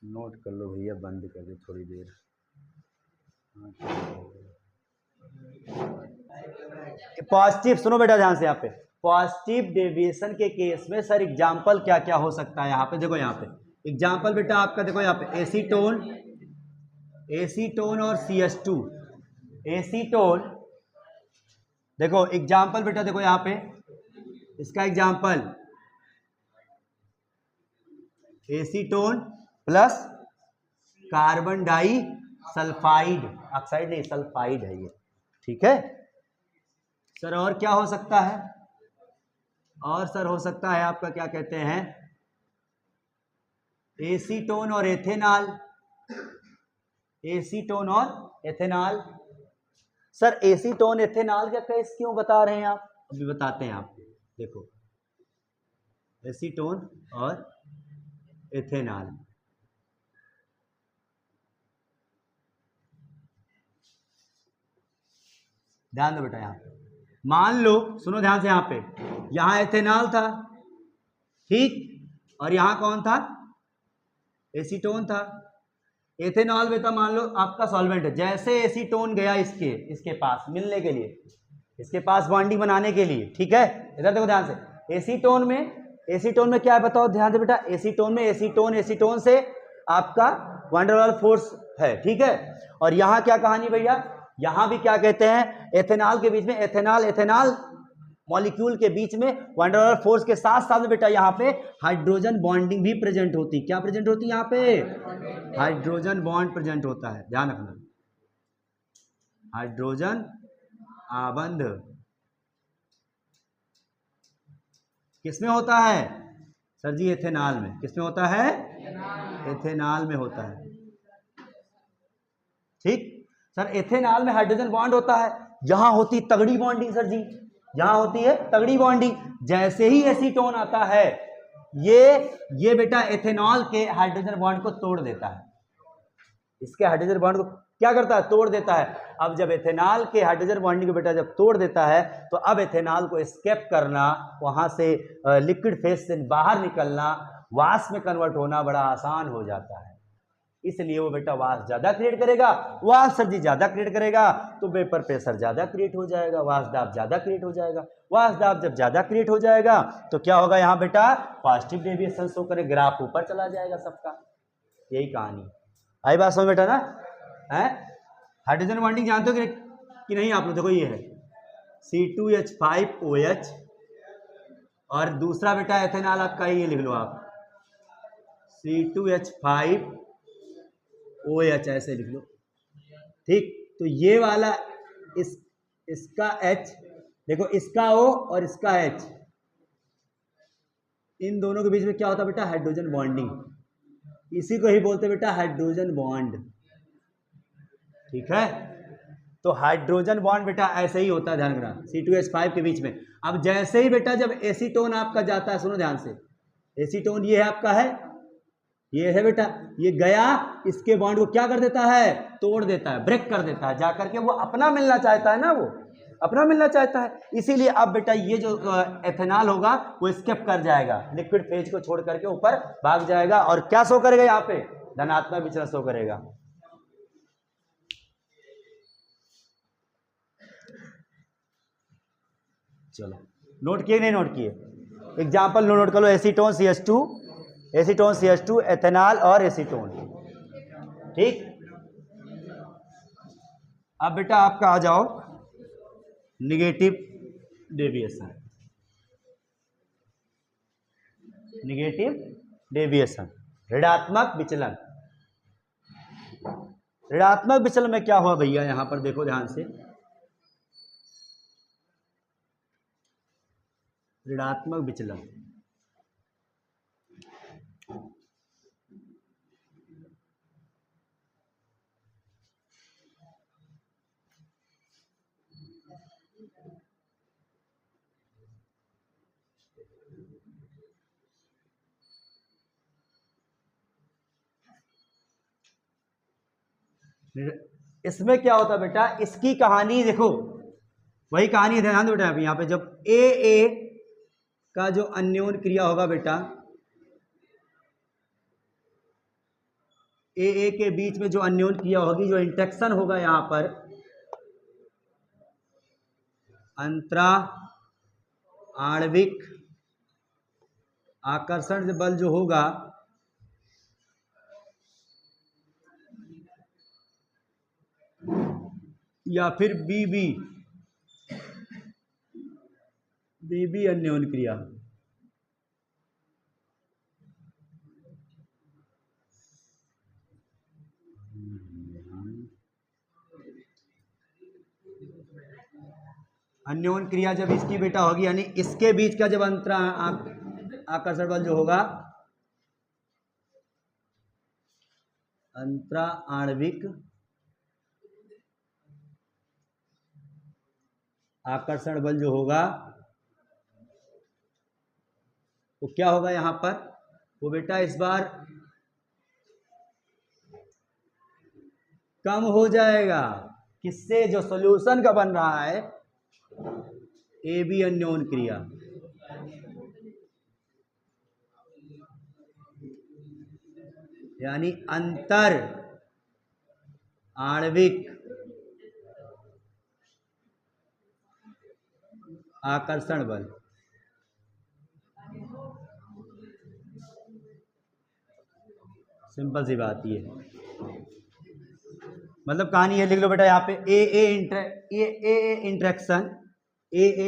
नोट कर लो भैया, बंद कर दे थोड़ी देर। पॉजिटिव सुनो बेटा ध्यान से, यहाँ पे पॉजिटिव डेविएशन के केस में सर एग्जाम्पल क्या क्या हो सकता है? यहाँ पे देखो, यहाँ पे एग्जाम्पल बेटा आपका देखो, यहाँ पे एसीटोन और CH2। एसीटोन देखो एग्जाम्पल बेटा, देखो यहाँ पे इसका example acetone plus carbon disulphide, oxide नहीं सल्फाइड है ये। ठीक है सर, और क्या हो सकता है? और सर हो सकता है आपका क्या कहते हैं, एसीटोन और एथेनॉल। एसीटोन और एथेनॉल। सर एसीटोन एथेनॉल का केस क्यों बता रहे हैं आप? अभी बताते हैं आपको। देखो एसीटोन और एथेनॉल, ध्यान दो बेटा। यहाँ मान लो, सुनो ध्यान से, यहाँ पे यहाँ एथेनॉल था, ठीक, और यहाँ कौन था? एसीटोन था। एथेनॉल बेटा मान लो आपका सॉल्वेंट है, जैसे एसीटोन गया इसके पास मिलने के लिए, इसके पास बॉन्डिंग बनाने के लिए, ठीक है, इधर देखो ध्यान से। एसीटोन में क्या है बताओ, ध्यान से बेटा। एसीटोन में एसीटोन से आपका वैन डर वाल्स फोर्स है, ठीक है। और यहाँ क्या कहानी भैया, यहाँ भी क्या कहते हैं, एथेनॉल के बीच में, एथेनॉल मॉलिक्यूल के बीच में वैन डर वाल्स फोर्स के साथ साथ में बेटा यहाँ पे हाइड्रोजन बॉन्डिंग भी प्रेजेंट होती। क्या प्रेजेंट होती है यहाँ पे? हाइड्रोजन बॉन्ड प्रेजेंट होता है, ध्यान रखना। हाइड्रोजन आबंध किसमें होता है सर जी? एथेनॉल में। किसमें होता है? एथेनॉल में होता है, ठीक सर। एथेनॉल में हाइड्रोजन बॉन्ड होता है, यहां होती तगड़ी बॉन्डिंग सर जी, यहां होती है तगड़ी बॉन्डिंग। जैसे ही एसीटोन आता है, ये बेटा एथेनॉल के हाइड्रोजन बॉन्ड को तोड़ देता है। इसके हाइड्रोजन बॉन्ड को क्या करता है? तोड़ देता है। अब जब एथेनॉल के हाइड्रोजन बॉन्डिंग को बेटा जब तोड़ देता है, तो अब एथेनॉल को एस्केप करना, वहां से लिक्विड फेज से बाहर निकलना, वाष्प में कन्वर्ट होना बड़ा आसान हो जाता है। इसलिए वो बेटा वाष्प ज्यादा क्रिएट करेगा। वाष्प सर जी ज्यादा क्रिएट करेगा तो वेपर प्रेशर ज्यादा क्रिएट हो जाएगा, वाष्प दाब ज्यादा क्रिएट हो जाएगा। वाष्प दाब जब ज्यादा क्रिएट हो जाएगा तो क्या होगा यहाँ बेटा? पॉजिटिव डेविएशन शो करे, ग्राफ ऊपर चला जाएगा सबका। यही कहानी आई बात समझ बेटा ना? है हाइड्रोजन बॉन्डिंग जानते हो कि नहीं आप लोग? देखो ये है C2H5OH और दूसरा बेटा एथेनॉल आपका, ये लिख लो आप C2H5OH ऐसे लिख लो। ठीक, तो ये वाला इसका H, देखो इसका O और इसका H, इन दोनों के बीच में क्या होता है बेटा? Hydrogen bonding. इसी को ही बोलते बेटा हाइड्रोजन बॉन्ड। ठीक है, तो हाइड्रोजन बॉन्ड बेटा ऐसे ही होता है, ध्यान रखना, C2H5 के बीच में। अब जैसे ही बेटा जब एसीटोन आपका जाता है, सुनो ध्यान से, एसीटोन ये है आपका है, ये है बेटा, ये गया, इसके बॉन्ड को क्या कर देता है? तोड़ देता है, ब्रेक कर देता है, जाकर के वो अपना मिलना चाहता है ना, वो अपना मिलना चाहता है। इसीलिए अब बेटा ये जो एथेनॉल होगा वो स्किप कर जाएगा, लिक्विड फेज को छोड़ करके ऊपर भाग जाएगा, और क्या शो करेगा यहाँ पे? धनात्मक विचलन शो करेगा। चलो, नोट किए नहीं नोट किए? एग्जाम्पल नोट कर लो, acetone CH2, acetone CH2, ethanol और एसीटोन। ठीक, अब बेटा आपका आ जाओ निगेटिव डेविएशन। निगेटिव डेविएशन, ऋणात्मक विचलन। ऋणात्मक विचलन में क्या हुआ भैया? यहां पर देखो ध्यान से, ऋणात्मक विचलन, इसमें क्या होता बेटा? इसकी कहानी देखो, वही कहानी है, ध्यान दो बेटा। यहाँ पे जब ए का जो अन्योन क्रिया होगा बेटा, ए के बीच में जो अन्योन क्रिया होगी, जो इंटरेक्शन होगा यहां पर, अंतरा आणविक आकर्षण बल जो होगा, या फिर बीबी अन्योन क्रिया, अन्योन क्रिया जब इसकी बेटा होगी, यानी इसके बीच का जब अंतरा आकर्षण बल जो होगा, अंतरा आणविक आकर्षण बल जो होगा, वो क्या होगा यहां पर? वो बेटा इस बार कम हो जाएगा। किससे? जो सॉल्यूशन का बन रहा है, ए बी अन्योन क्रिया, यानी अंतर आणविक आकर्षण बल। सिंपल सी बात ये, मतलब कहानी ये लिख लो बेटा, यहाँ पे ए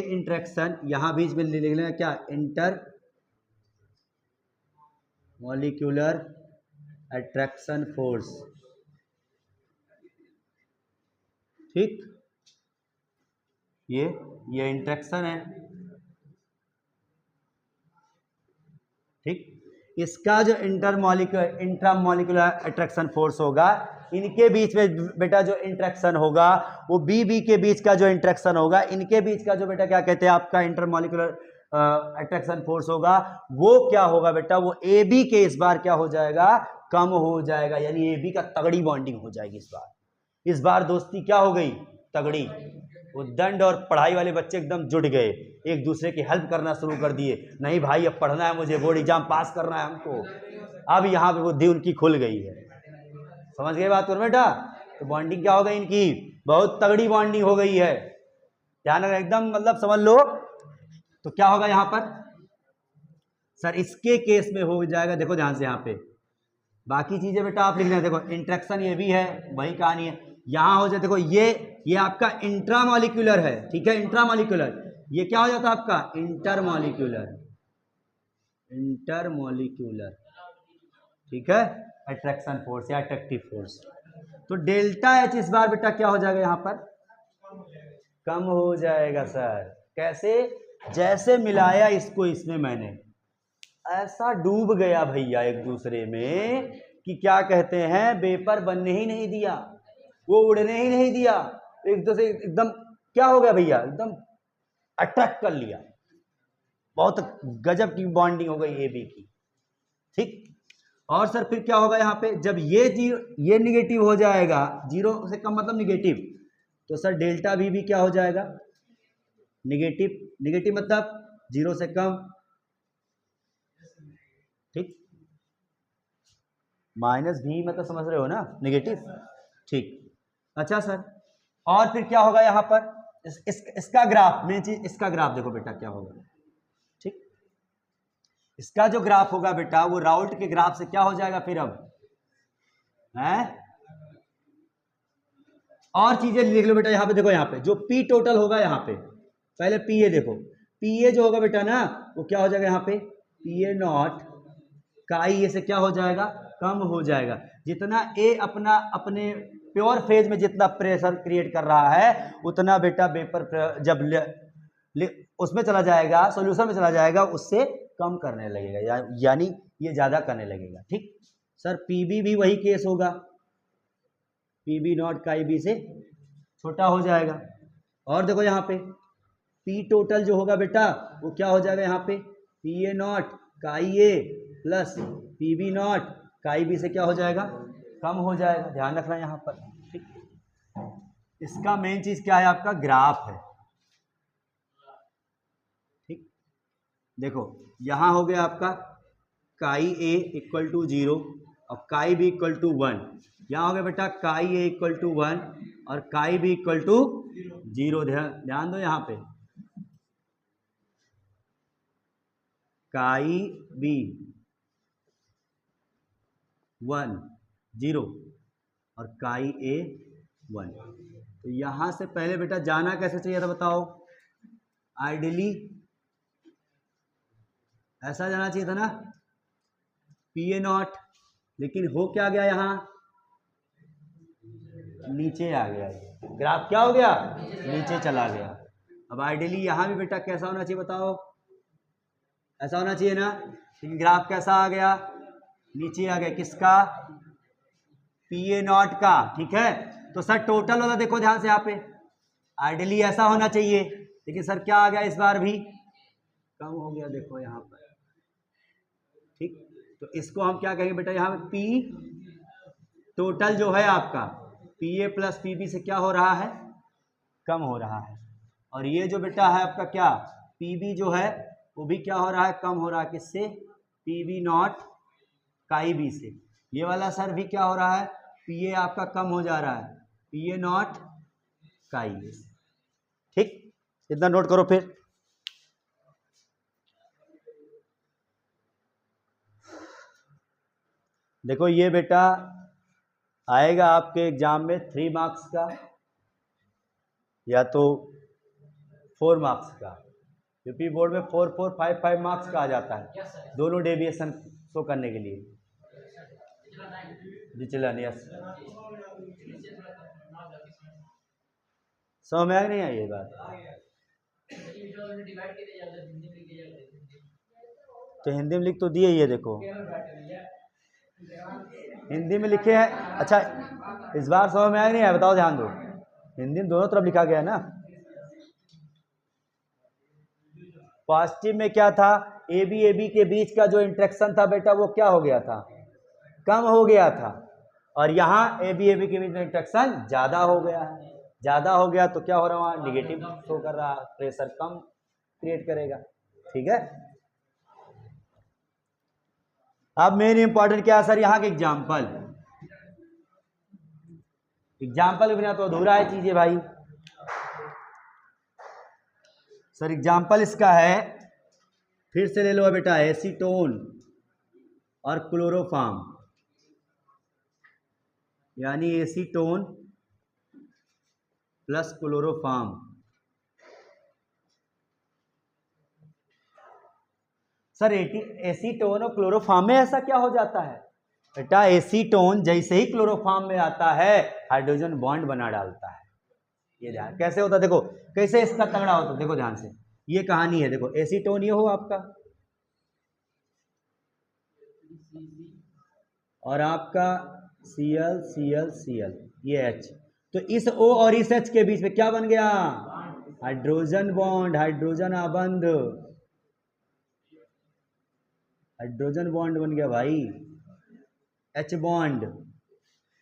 इंट्रैक्शन, यहां बीच में लिख लेना क्या? Inter molecular attraction force. ठीक, ये इंट्रैक्शन है। ठीक, इसका जो इंट्रामॉलिक्यूलर अट्रैक्शन फोर्स होगा, इनके बीच में बेटा जो इंट्रैक्शन होगा, वो बी के बीच का जो इंट्रैक्शन होगा, इनके बीच का जो बेटा क्या कहते हैं आपका इंटरमॉलिक्यूलर अट्रैक्शन फोर्स होगा, वो क्या होगा बेटा? वो ए बी के इस बार क्या हो जाएगा? कम हो जाएगा, यानी ए बी का तगड़ी बॉन्डिंग हो जाएगी इस बार दोस्ती क्या हो गई? तगड़ी। वो दंड और पढ़ाई वाले बच्चे एकदम जुट गए, एक दूसरे की हेल्प करना शुरू कर दिए। नहीं भाई अब पढ़ना है मुझे, बोर्ड एग्जाम पास करना है हमको। अब यहाँ पे बुद्धि उनकी खुल गई है, समझ गए बात बेटा? तो बॉन्डिंग क्या हो गई इनकी? बहुत तगड़ी बॉन्डिंग हो गई है, ध्यान रखना एकदम, मतलब समझ लो। तो क्या होगा यहाँ पर सर? इसके केस में हो जाएगा, देखो ध्यान से यहाँ पे, बाकी चीजें बेटा आप लिख रहे हैं, देखो इंट्रैक्शन ये भी है, वही कहानी है। यहां हो जाए, देखो ये आपका इंट्रामॉलिक्यूलर है, ठीक है, इंट्रामॉलिक्यूलर। ये क्या हो जाता है आपका? इंटरमॉलिक्यूलर। ठीक है, अट्रैक्शन फोर्स या अट्रैक्टिव फोर्स। तो डेल्टा एच इस बार बेटा क्या हो जाएगा, यहां पर कम हो जाएगा सर। कैसे? जैसे मिलाया इसको इसमें मैंने, ऐसा डूब गया भैया एक दूसरे में कि क्या कहते हैं, वेपर बनने ही नहीं दिया, वो उड़ने ही नहीं दिया, एक दूसरे एकदम क्या हो गया भैया, एकदम अट्रैक्ट कर लिया। बहुत गजब की बॉन्डिंग हो गई ए बी की। ठीक, और सर फिर क्या होगा यहाँ पे, जब ये निगेटिव हो जाएगा, जीरो से कम मतलब निगेटिव, तो सर डेल्टा वी भी क्या हो जाएगा, निगेटिव। निगेटिव मतलब जीरो से कम। ठीक, माइनस भी मतलब समझ रहे हो ना, निगेटिव। ठीक, अच्छा सर, और फिर क्या होगा यहाँ पर, इसका ग्राफ, मेन चीज इसका ग्राफ देखो बेटा क्या होगा। ठीक, इसका जो ग्राफ होगा बेटा वो राउल्ट के ग्राफ से क्या हो जाएगा फिर अब है। और चीजें लिख लो बेटा, यहाँ पे देखो, यहाँ पे जो पी टोटल होगा, यहाँ पे पहले पी ए देखो, पी ए जो होगा बेटा ना वो क्या हो जाएगा, यहाँ पे पी ए नॉट काई ए से क्या हो जाएगा, कम हो जाएगा। जितना ए अपना अपने प्योर फेज में जितना प्रेशर क्रिएट कर रहा है, उतना बेटा वेपर जब उसमें चला जाएगा, सॉल्यूशन में चला जाएगा, उससे कम करने लगेगा, यानी ये ज्यादा करने लगेगा। ठीक सर, पीबी भी वही केस होगा, पीबी नॉट काई बी से छोटा हो जाएगा। और देखो यहाँ पे पी टोटल जो होगा बेटा वो क्या हो जाएगा, यहाँ पे पी ए नॉट काई ए प्लस पी बी नॉट काई बी से क्या हो जाएगा, कम हो जाएगा। ध्यान रखना यहाँ पर। ठीक, इसका मेन चीज क्या है, आपका ग्राफ है। ठीक, देखो यहां हो गया आपका काई ए इक्वल टू 0 और काई बी इक्वल टू 1। यहां हो गया बेटा काई ए इक्वल टू 1 और काई बी इक्वल टू 0। ध्यान दो यहाँ पे, काई बी 1 0 और काई ए 1। तो यहां से पहले बेटा जाना कैसे चाहिए था बताओ, आइडियली ऐसा जाना चाहिए था ना, पी ए नॉट, लेकिन हो क्या गया, यहां नीचे आ गया, ग्राफ क्या हो गया, नीचे चला गया। अब आइडियली यहां भी बेटा कैसा होना चाहिए बताओ, ऐसा होना चाहिए ना, लेकिन ग्राफ कैसा आ गया, नीचे आ गया। किसका, पी ए नॉट का। ठीक है, तो सर टोटल वाला देखो ध्यान से, यहाँ पे आइडियली ऐसा होना चाहिए, लेकिन सर क्या आ गया, इस बार भी कम हो गया, देखो यहाँ पर। ठीक, तो इसको हम क्या कहेंगे बेटा, यहाँ पे पी टोटल जो है आपका P A plus P B से क्या हो रहा है, कम हो रहा है। और ये जो बेटा है आपका क्या, पी बी जो है वो भी क्या हो रहा है, कम हो रहा है। किससे, पी बी नॉट काई बी से। ये वाला सर भी क्या हो रहा है, पी ए आपका कम हो जा रहा है, पी ए नॉट काई बी से। ठीक, इतना नोट करो। फिर देखो ये बेटा आएगा आपके एग्जाम में 3 मार्क्स का या तो 4 मार्क्स का। यूपी बोर्ड में 4 4 5 5 मार्क्स का आ जाता है, दोनों डेविएशन शो करने के लिए। विचलन, यस, समझ में आ नहीं आई ये बात, तो हिंदी में लिख तो दिए, ये देखो हिंदी में लिखे हैं। अच्छा, इस बार समझ में आया नहीं है, बताओ, ध्यान दो, हिंदी में दोनों तरफ लिखा गया है ना। पॉजिटिव में क्या था, ए बी के बीच का जो इंटरेक्शन था बेटा वो क्या हो गया था, कम हो गया था। और यहाँ ए बी के बीच में इंटरेक्शन ज्यादा हो गया है, ज्यादा हो गया तो क्या हो रहा है, वहां निगेटिव शो कर रहा है, प्रेशर कम क्रिएट करेगा। ठीक है, अब मेन इंपॉर्टेंट क्या है सर, यहाँ के एग्जाम्पल के बिना तो अधूरा है चीजें भाई। सर एग्जाम्पल इसका है, फिर से ले लो बेटा, एसीटोन और क्लोरोफॉर्म, यानी acetone plus chloroform. Sir acetone और क्लोरोफॉर्म में ऐसा क्या हो जाता है, बेटा एसीटोन जैसे ही क्लोरोफॉर्म में आता है हाइड्रोजन बॉन्ड बना डालता है। ये ध्यान कैसे होता है, देखो कैसे इसका तगड़ा होता है, देखो ध्यान से, ये कहानी है। देखो एसीटोन ये हो आपका, और आपका Cl Cl Cl, ये H, तो इस O और इस H के बीच में क्या बन गया, हाइड्रोजन बॉन्ड, हाइड्रोजन आबंध, हाइड्रोजन बॉन्ड बन गया भाई, H बॉन्ड।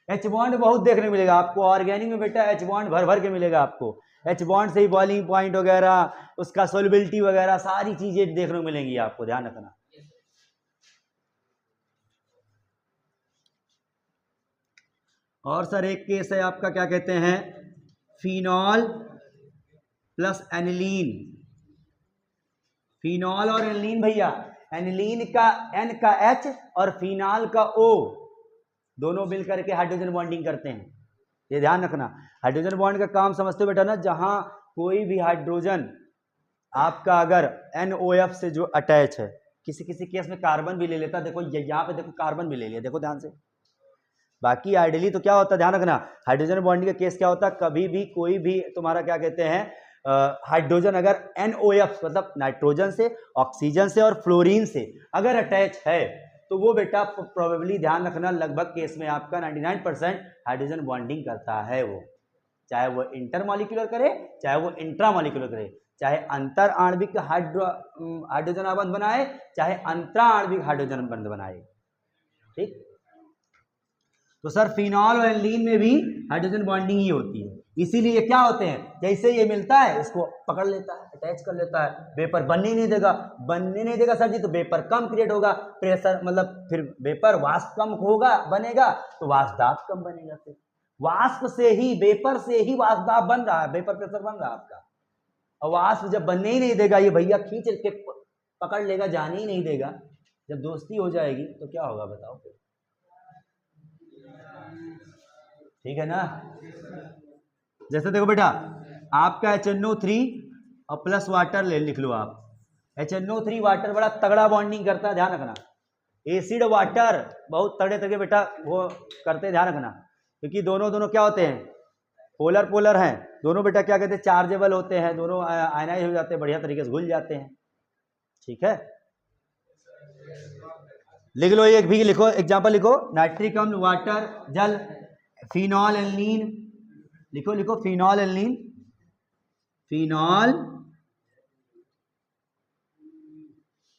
H बॉन्ड बहुत देखने को मिलेगा आपको ऑर्गेनिक में बेटा, H बॉन्ड भर भर के मिलेगा आपको। H बॉन्ड से ही बॉइलिंग पॉइंट वगैरह, उसका सोल्युबिलिटी वगैरह सारी चीजें देखने को मिलेंगी आपको, ध्यान रखना। और सर एक केस है आपका, क्या कहते हैं, फिनॉल प्लस एनिलीन। फिनॉल और एनिलीन भैया, एनिलीन का N का H और फिनॉल का O दोनों मिलकर के हाइड्रोजन बॉन्डिंग करते हैं। ये ध्यान रखना, हाइड्रोजन बॉन्ड का काम समझते हो बेटा ना, जहां कोई भी हाइड्रोजन आपका अगर NOF से जो अटैच है, किसी किसी केस में कार्बन भी ले लेता, देखो यहाँ पे देखो कार्बन भी ले लिया, देखो ध्यान से। बाकी आइडियली तो क्या होता है, ध्यान रखना, हाइड्रोजन बॉन्डिंग का केस क्या होता है, कभी भी कोई भी तुम्हारा क्या कहते हैं हाइड्रोजन अगर NOF मतलब नाइट्रोजन से, ऑक्सीजन से और फ्लोरीन से अगर अटैच है, तो वो बेटा प्रोबेबली ध्यान रखना लगभग केस में आपका 99% हाइड्रोजन बॉन्डिंग करता है वो, चाहे वो इंटरमॉलिक्यूलर करे चाहे वो इंट्रामॉलिक्यूलर करे, चाहे अंतर आणविक हाइड्रोजन आबंध बनाए चाहे अंतरा आणविक हाइड्रोजन बंध बनाए। ठीक, तो सर फिनॉल और एनिलीन में भी हाइड्रोजन बॉन्डिंग ही होती है, इसीलिए क्या होते हैं, जैसे ये मिलता है इसको पकड़ लेता है, अटैच कर लेता है, वेपर बनने नहीं देगा, बनने नहीं देगा सर जी, तो वेपर कम क्रिएट होगा, प्रेशर मतलब फिर वेपर वाष्प कम होगा बनेगा, तो वाष्प दाब कम बनेगा, फिर वाष्प से ही वेपर से ही वाष्प दाब बन रहा है, वेपर प्रेशर बन रहा है आपका, और वाष्प जब बनने ही नहीं देगा, ये भैया खींच के पकड़ लेगा, जाने ही नहीं देगा, जब दोस्ती हो जाएगी तो क्या होगा बताओ फिर, ठीक है ना। जैसे देखो बेटा आपका HNO3 और प्लस वाटर लिख लो आप, HNO3 वाटर बड़ा तगड़ा बॉन्डिंग करता है, ध्यान रखना, एसिड वाटर बहुत तगड़े तगड़े बेटा वो करते हैं, ध्यान रखना, क्योंकि दोनों दोनों क्या होते हैं, पोलर पोलर हैं दोनों बेटा, क्या कहते हैं, चार्जेबल होते हैं दोनों, आयनाइज हो जाते हैं, बढ़िया तरीके से घुल जाते हैं। ठीक है, लिख लो, एक भी लिखो एग्जांपल लिखो, नाइट्रिक अम्ल वाटर जल, फिनॉल एनिलीन लिखो, लिखो फिनॉल एनिलीन, फिनॉल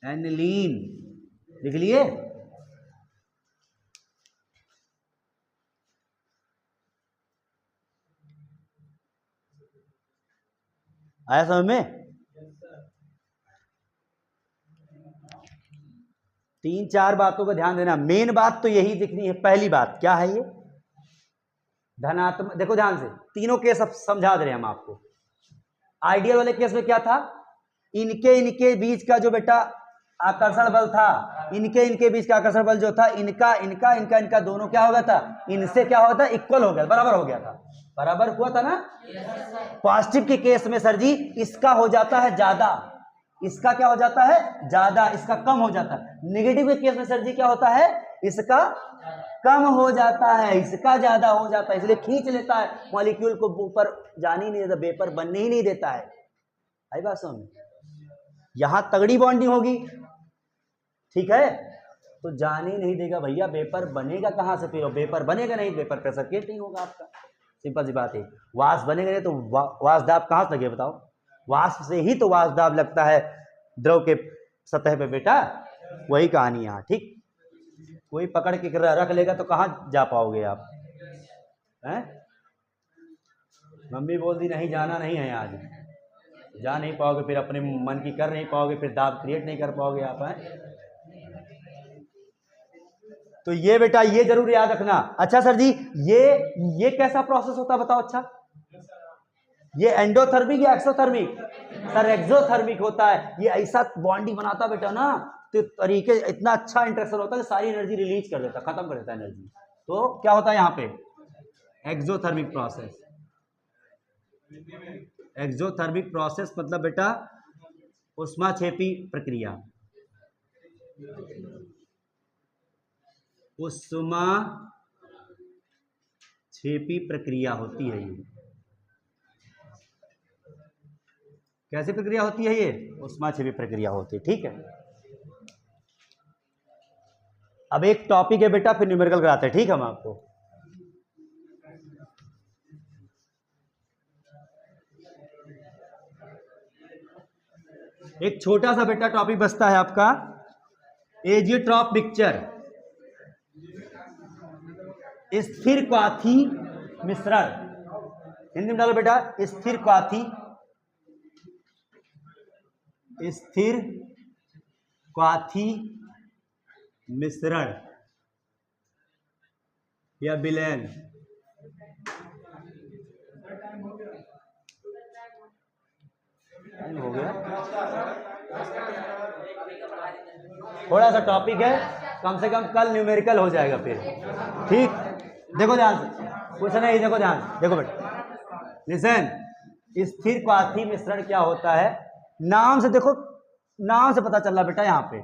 एनिलीन लिख लिए। आया समझ में? 3-4 बातों का ध्यान देना, मेन बात तो यही दिखनी है। पहली बात क्या है, ये धनात्मक, देखो ध्यान से, तीनों केस अब समझा दे रहे हैं हम आपको। आइडियल वाले केस में क्या था, इनके बीच का जो बेटा आकर्षण बल था, इनके बीच का आकर्षण बल जो था, इनका दोनों क्या हो गया था, इनसे क्या होता है, इक्वल हो गया, बराबर हो गया था, बराबर हुआ था ना। पॉजिटिव के केस में सर जी इसका हो जाता है ज्यादा, इसका क्या हो जाता है ज्यादा, इसका कम हो जाता है। नेगेटिव के केस में सर जी क्या होता है, इसका कम हो जाता है, इसका ज्यादा हो जाता है, इसलिए खींच लेता है मॉलिक्यूल को, ऊपर जाने ही नहीं देता, वेपर बनने ही नहीं देता है। आई बात समझ में? यहां तगड़ी बॉन्डिंग होगी, ठीक है, तो जाने ही नहीं देगा भैया, वेपर बनेगा कहां से, फिर वेपर बनेगा नहीं, वेपर प्रेशर क्रिएट नहीं होगा आपका, सिंपल सी बात है। वाष्प बनेगा नहीं तो वाष्प दाब कहां से लगे बताओ, वाष्प से ही तो वाष्प दाब लगता है द्रव के सतह पे बेटा, वही कहानी यहाँ। ठीक, कोई पकड़ के रख लेगा तो कहाँ जा पाओगे आप, हैं? मम्मी बोल दी नहीं जाना नहीं है, आज जा नहीं पाओगे, फिर अपने मन की कर नहीं पाओगे, फिर दाब क्रिएट नहीं कर पाओगे आप, हैं? तो ये बेटा ये जरूर याद रखना। अच्छा सर जी ये कैसा प्रोसेस होता है बताओ, अच्छा ये एंडोथर्मिक या एक्सोथर्मिक, सर एक्सोथर्मिक होता है, ये ऐसा बॉन्डिंग बनाता बेटा ना, तो तरीके इतना अच्छा इंटरेक्शन होता है कि सारी एनर्जी रिलीज कर देता, खत्म कर देता है एनर्जी, तो क्या होता है यहाँ पे एक्सोथर्मिक प्रोसेस। एक्सोथर्मिक प्रोसेस मतलब बेटा उष्माक्षेपी प्रक्रिया। उष्मा छेपी प्रक्रिया होती है। ये कैसी प्रक्रिया होती है? ये उष्मा छेपी प्रक्रिया होती है। ठीक है, अब एक टॉपिक है बेटा, फिर न्यूमेरिकल कराते हैं। ठीक है, हम आपको एक छोटा सा बेटा टॉपिक बचता है आपका, एजियोट्रॉप मिक्सचर, स्थिर क्वाथी मिश्रण। हिंदी में डालो बेटा, स्थिर क्वाथी, स्थिर क्वाथी मिश्रण या विलयन। हो गया, थोड़ा सा टॉपिक है, कम से कम कल न्यूमेरिकल हो जाएगा फिर। ठीक, देखो ध्यान से, कुछ नहीं, देखो ध्यान से, देखो बेटा, लिसन। स्थिर क्वाथी मिश्रण क्या होता है? नाम से देखो, नाम से पता चल रहा बेटा, यहां पे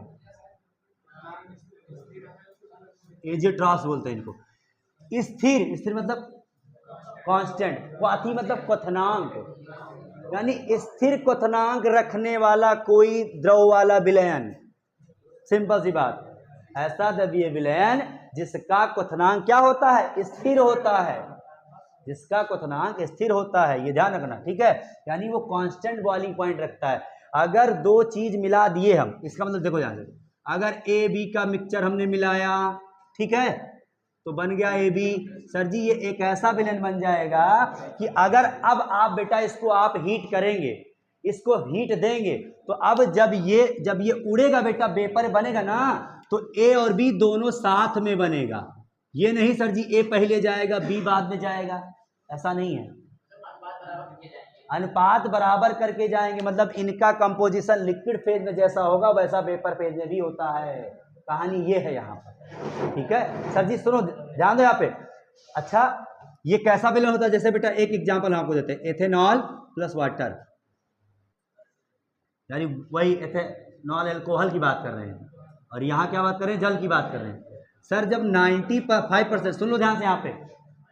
एजियोट्रॉप्स बोलते हैं इनको। स्थिर, स्थिर मतलब कांस्टेंट, क्वाथी मतलब क्वथनांक, यानी स्थिर क्वथनांक रखने वाला कोई द्रव वाला विलयन। सिंपल सी बात, ऐसा द्रवीय विलयन जिसका क्वथनांक क्या होता है? स्थिर होता है, जिसका क्वथनांक स्थिर होता है, ये ध्यान रखना। ठीक है, यानी वो कांस्टेंट बॉइलिंग पॉइंट रखता है। अगर दो चीज मिला दिए हम, इसका मतलब देखो ध्यान से, अगर ए बी का मिक्सचर हमने मिलाया, ठीक है, तो बन गया ए बी। सर जी ये एक ऐसा विलयन बन जाएगा कि अगर अब आप बेटा इसको आप हीट करेंगे, इसको हीट देंगे, तो अब जब ये उड़ेगा बेटा, वेपर बनेगा ना, तो ए और बी दोनों साथ में बनेगा। ये नहीं सर जी ए पहले जाएगा बी बाद में जाएगा, ऐसा नहीं है। अनुपात बराबर करके जाएंगे, मतलब इनका कंपोजिशन लिक्विड फेज में जैसा होगा वैसा वेपर फेज में भी होता है। कहानी ये है यहाँ पर। ठीक है सर जी, सुनो ध्यान दो यहाँ पे। अच्छा, ये कैसा विलयन होता है? जैसे बेटा एक एग्जांपल आपको देते हैं, एथेनॉल प्लस वाटर, यानी वही एथेनॉल अल्कोहल की बात कर रहे हैं, और यहाँ क्या बात कर रहे हैं? जल की बात कर रहे हैं। सर जब 95%, सुन लो ध्यान से यहाँ पे,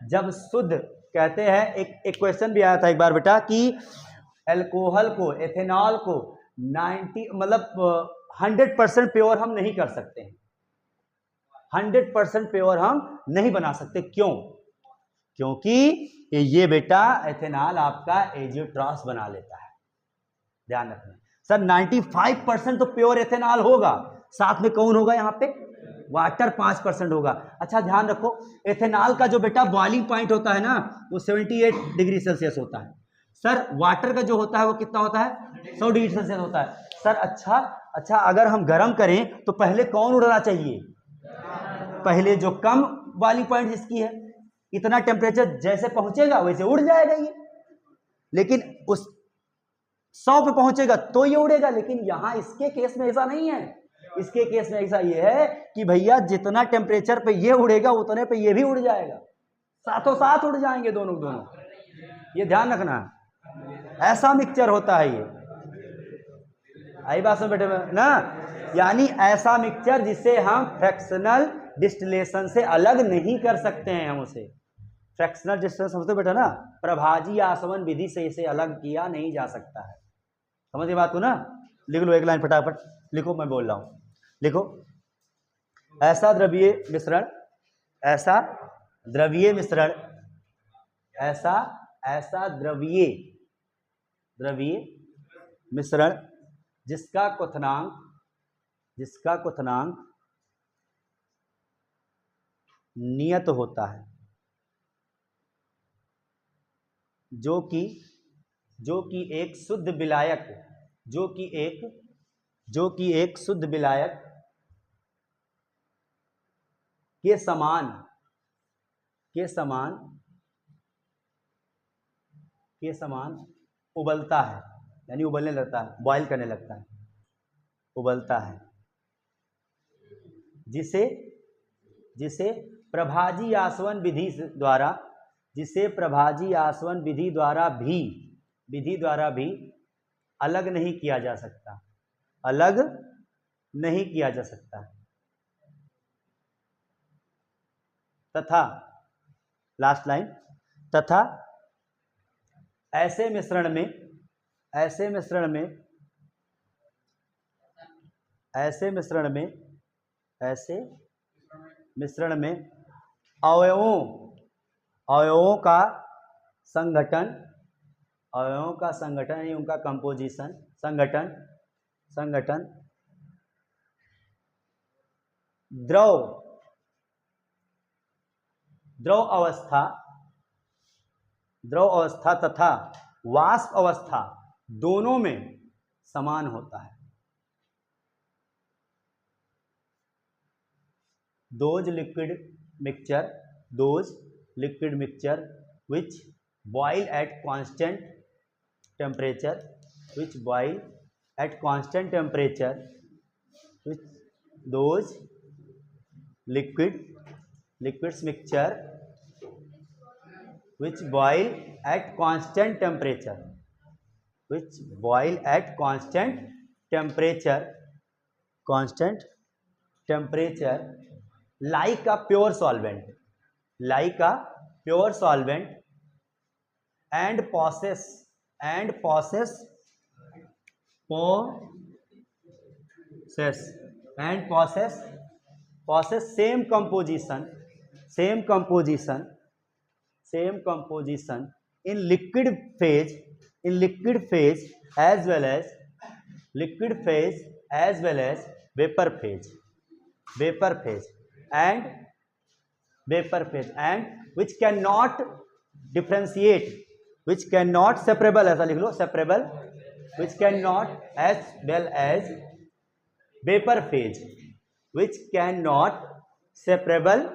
जब शुद्ध कहते हैं, एक क्वेश्चन भी आया था एक बार बेटा कि अल्कोहल को, एथेनॉल को 90 मतलब 100% प्योर हम नहीं कर सकते हैं, 100% प्योर हम नहीं बना सकते। क्यों? क्योंकि ये बेटा एथेनॉल आपका एजियोट्रॉप्स बना लेता है, ध्यान रखना। सर 95% तो प्योर एथेनॉल होगा, साथ में कौन होगा यहाँ पे? वाटर 5% होगा। अच्छा ध्यान रखो, एथेनॉल का जो बेटा बॉइलिंग पॉइंट होता है ना, वो 78 डिग्री सेल्सियस होता है। सर वाटर का जो होता है वो कितना होता है? 100 डिग्री सेल्सियस होता है। सर अच्छा अगर हम गर्म करें तो पहले कौन उड़ना चाहिए? पहले जो कम बॉइलिंग पॉइंट जिसकी है, इतना टेम्परेचर जैसे पहुंचेगा वैसे उड़ जाएगा ये, लेकिन उस 100 पे पहुंचेगा तो ये उड़ेगा। लेकिन यहां इसके केस में ऐसा नहीं है, इसके केस में ऐसा ये है कि भैया जितना टेम्परेचर पे ये उड़ेगा उतने पे ये भी उड़ जाएगा, साथों साथ उड़ जाएंगे दोनों, ये ध्यान रखना। ऐसा मिक्सचर होता है ये, आई बात समझ बेटे ना, यानी ऐसा मिक्सचर जिसे हम फ्रैक्शनल डिस्टिलेशन से अलग नहीं कर सकते हैं। हम उसे फ्रैक्शनल डिस्टिलेशन समझते बेटा ना, प्रभाजी आसवन विधि से इसे अलग किया नहीं जा सकता है। समझ बात को ना? लिख लो एक लाइन फटाफट लिखो, मैं बोल रहा हूं, लिखो। ऐसा द्रवीय मिश्रण, ऐसा द्रवीय मिश्रण, ऐसा द्रवीय मिश्रण जिसका क्वथनांक नियत होता है, जो कि एक शुद्ध विलायक, जो कि एक शुद्ध विलायक के समान उबलता है, यानी उबलने लगता है, बॉयल करने लगता है, उबलता है, जिसे प्रभाजी आसवन विधि द्वारा भी अलग नहीं किया जा सकता, अलग नहीं किया जा सकता। तथा, लास्ट लाइन, तथा ऐसे मिश्रण में अवयवों का संगठन यानी उनका कंपोजिशन, संगठन द्रव अवस्था तथा वाष्प अवस्था दोनों में समान होता है। those liquid mixture which boil at constant temperature, those liquids mixture which boil at constant temperature like a pure solvent and possess same composition in liquid phase as well as vapor phase and which cannot differentiate, separable, ऐसा लिख लो, separable, which cannot, as well as vapor phase, which cannot separable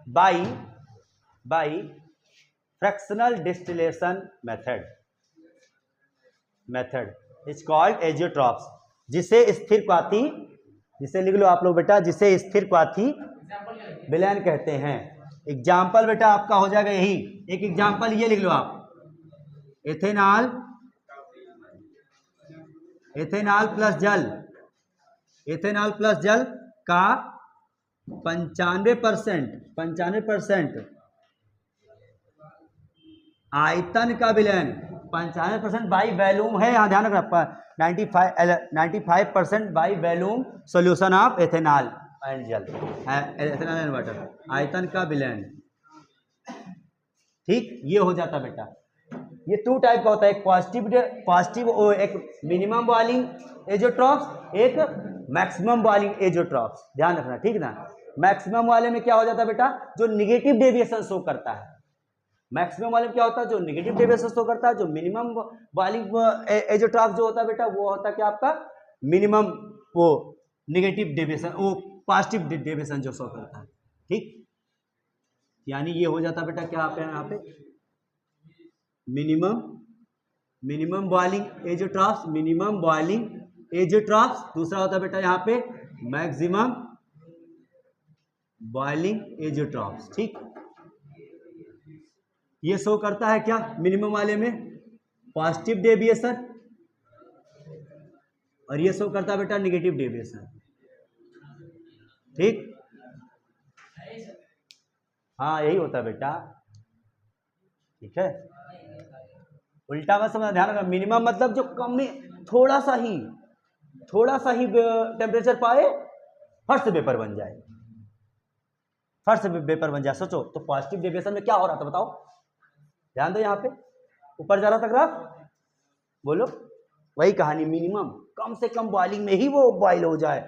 by fractional distillation method is called azeotrophs, जिसे लिख लो आप लोग बेटा, जिसे स्थिर क्वाथी विलयन कहते हैं। एग्जाम्पल बेटा आपका हो जाएगा यही, एक एग्जाम्पल ये लिख लो आप, एथेनॉल प्लस जल का 95% आयतन का विलयन, 95% बाई वैल्यूम है, यहाँ ध्यान रखना, 95% by volume solution of ethanol and जल, एथेनॉल एंड वाटर, आयतन का विलयन। ठीक, ये हो जाता बेटा। ये 2 टाइप का होता है, एक पॉजिटिव एक मिनिमम बॉइलिंग एजोट्रॉफ्स, एक मैक्सिमम बॉइलिंग एजोट्रॉफ्स, ध्यान रखना, ठीक ना। मैक्सिमम वाले में क्या हो जाता है बेटा, जो निगेटिव डेविएशन शो करता है, मैक्सिमम वाले में क्या होता है, जो निगेटिव डेविएशन शो करता है। जो मिनिमम बॉइलिंग एजोट्रॉफ जो होता है बेटा, वो होता है क्या आपका मिनिमम, वो निगेटिव डेविएशन, वो पॉजिटिव डेविएशन जो शो करता है। ठीक, यानी ये हो जाता बेटा क्या आप यहाँ पे मिनिमम बॉइलिंग एजोट्रॉफ्स, दूसरा होता है बेटा यहाँ पे मैक्सिमम बॉइलिंग एजोट्रॉफ्स। ठीक, ये शो करता है क्या, मिनिमम वाले में पॉजिटिव डेविएशन, और ये शो करता है बेटा निगेटिव डेविएशन। ठीक, हाँ यही होता है बेटा, ठीक है। उल्टा मत समझना, ध्यान रखना, मिनिमम मतलब जो कम में थोड़ा सा ही टेम्परेचर पाए, फट से वेपर बन जाए, सोचो तो पॉजिटिव डेविएशन में क्या हो रहा था बताओ, ध्यान दो, यहाँ पे ऊपर जा रहा था ग्राफ, बोलो, वही कहानी, मिनिमम कम से कम बॉइलिंग में ही वो बॉइल हो जाए,